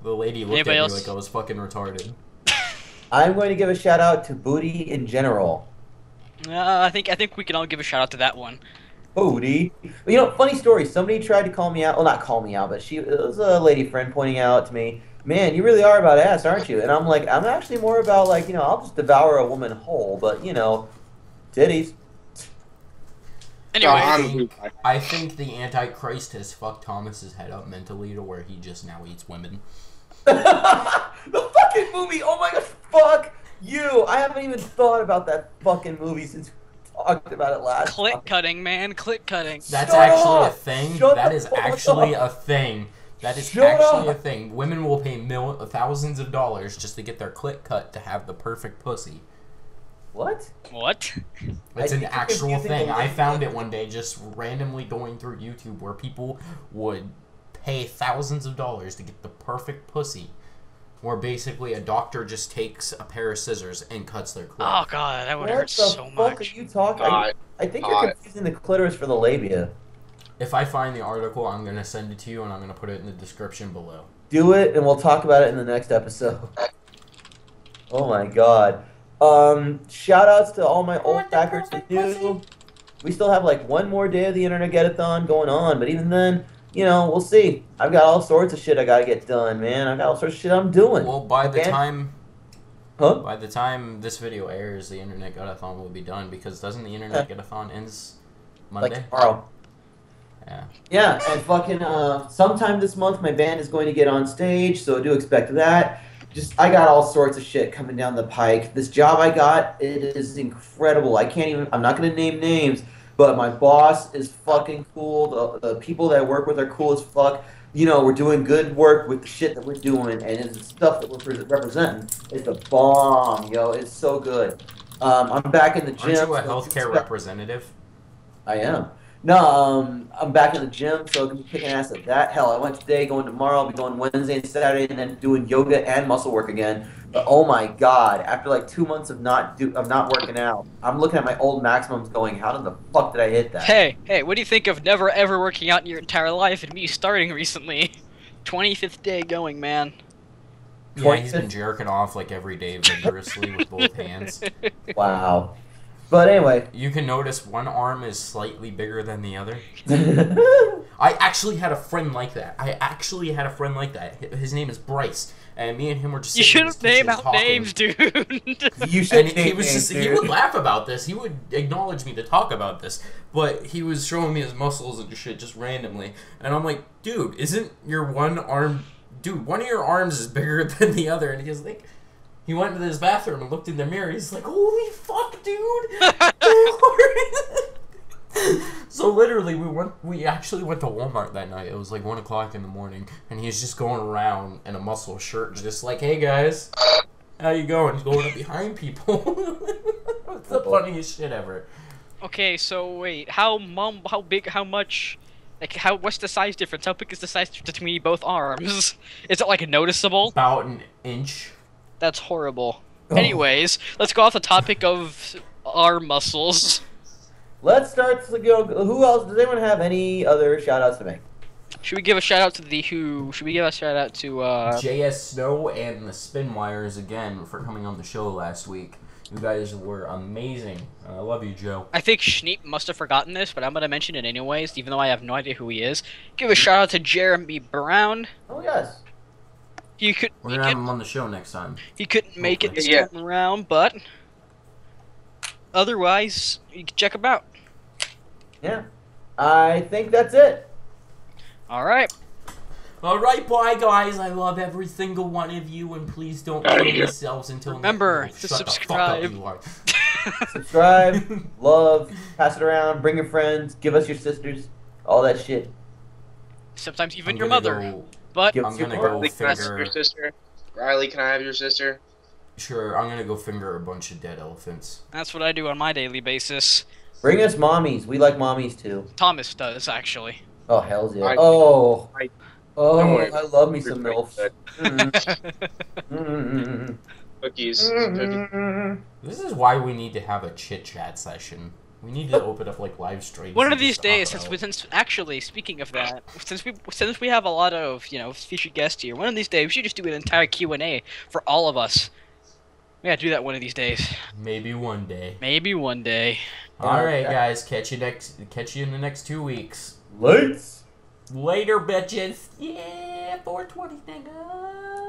The lady looked Anybody at else? me like I was fucking retarded. I'm going to give a shout out to Booty in general. I think we can all give a shout out to that one. Booty. You know, funny story. Somebody tried to call me out. Well, not call me out, but it was a lady friend pointing out to me, man, you really are about ass, aren't you? And I'm like, I'm actually more about, like, you know, I'll just devour a woman whole, but, you know, titties. Anyway, I think the Antichrist has fucked Thomas's head up mentally to where he just now eats women. The fucking movie. Oh my gosh, fuck you. I haven't even thought about that fucking movie since we talked about it last time. click cutting, man, click cutting. That's Shut actually up! a thing. Shut That the is fuck actually up! a thing. That is Shut actually up! a thing. Women will pay thousands of dollars just to get their clit cut to have the perfect pussy. What? What? It's I an think you're actual confusing thing. the I lady found and- it one day just randomly going through YouTube where people would pay thousands of dollars to get the perfect pussy. Where basically a doctor just takes a pair of scissors and cuts their clit. Oh god, that would What hurt the so fuck much. are you talking? Hot. I think you're Hot. confusing the clitoris for the labia. If I find the article, I'm going to send it to you and I'm going to put it in the description below. Do it, and we'll talk about it in the next episode. Oh my god. Shout outs to all my old backers and new. We still have like one more day of the Internet Get-a-thon going on, but even then, you know, we'll see. I've got all sorts of shit I gotta get done, man. I've got all sorts of shit I'm doing. Well, by the And- time this video airs, the Internet Get-a-thon will be done because doesn't the Internet Get-a-thon ends Monday? Like tomorrow. Yeah. Yeah, and fucking sometime this month my band is going to get on stage, so do expect that. I got all sorts of shit coming down the pike. This job I got, it is incredible. I'm not going to name names, but my boss is fucking cool. The people that I work with are cool as fuck. You know, we're doing good work with the shit that we're doing, and it's the stuff that we're representing. It's the bomb, yo. It's so good. I'm back in the gym. Aren't you a so healthcare representative? I am. No, I'm back in the gym, so I'm gonna be kicking ass at that. Hell, I went today, going tomorrow, I'll be going Wednesday and Saturday, and then doing yoga and muscle work again. But oh my god, after like 2 months of not working out, I'm looking at my old maximums going, how the fuck did I hit that? Hey, what do you think of never ever working out in your entire life and me starting recently? 25th day going, man. Yeah, he's been jerking off like every day vigorously with both hands. Wow. But anyway. You can notice one arm is slightly bigger than the other. I actually had a friend like that. His name is Bryce. And me and him were just You sitting in his shouldn't name kitchen out talking. names, dude. You should And he would laugh about this. He would acknowledge me to talk about this. But he was showing me his muscles and shit just randomly. And I'm like, dude, isn't your one arm... Dude, one of your arms is bigger than the other. And he's like... He went into his bathroom and looked in the mirror. He's like, holy fuck, dude. So literally, we actually went to Walmart that night. It was like 1 o'clock in the morning. And he's just going around in a muscle shirt. Just like, hey, guys. How you going? He's going up behind people. It's the funniest shit ever. Okay, so wait, what's the size difference? How big is the size difference between both arms? Is it like noticeable? About an inch. That's horrible. Oh. Anyways, let's go off the topic of arm muscles. Let's start to go. Who else? Does anyone have any other shout outs to make? Should we give a shout out to the Who? Should we give a shout out to JS Snow and the Spinwires again for coming on the show last week. You guys were amazing. I love you, Joe. I think Schneep must have forgotten this, but I'm gonna mention it anyways, even though I have no idea who he is. Give a shout out to Jeremy Brown. Oh, yes. We're gonna have him on the show next time. He couldn't make it this Yeah. time around, but otherwise, you can check them out. Yeah. I think that's it. All right. All right, bye, guys. I love every single one of you, and please don't kill yourselves until remember next to Shut subscribe. The fuck up, you Subscribe, love, pass it around, bring your friends, give us your sisters, all that shit. Sometimes even I'm your gonna mother. go- But Give I'm us your gonna mom. go Riley, can I have finger. your sister? Riley, can I have your sister? Sure, I'm gonna go finger a bunch of dead elephants. that's what I do on my daily basis. Bring us mommies. We like mommies too. Thomas does, actually. Oh, hells yeah. I- Oh, I- oh, don't worry. I love me You're some pretty MILFs. good. Cookies. Cookies. This is why we need to have a chit chat session. We need to open up like live streams. One and of these just talk days, about- since actually speaking of that, since we have a lot of featured guests here, one of these days we should just do an entire Q&A for all of us. We gotta do that one of these days. Maybe one day. Maybe one day. All right, guys. Catch you in the next 2 weeks. Lights. Later, bitches. Yeah, 420, nigga.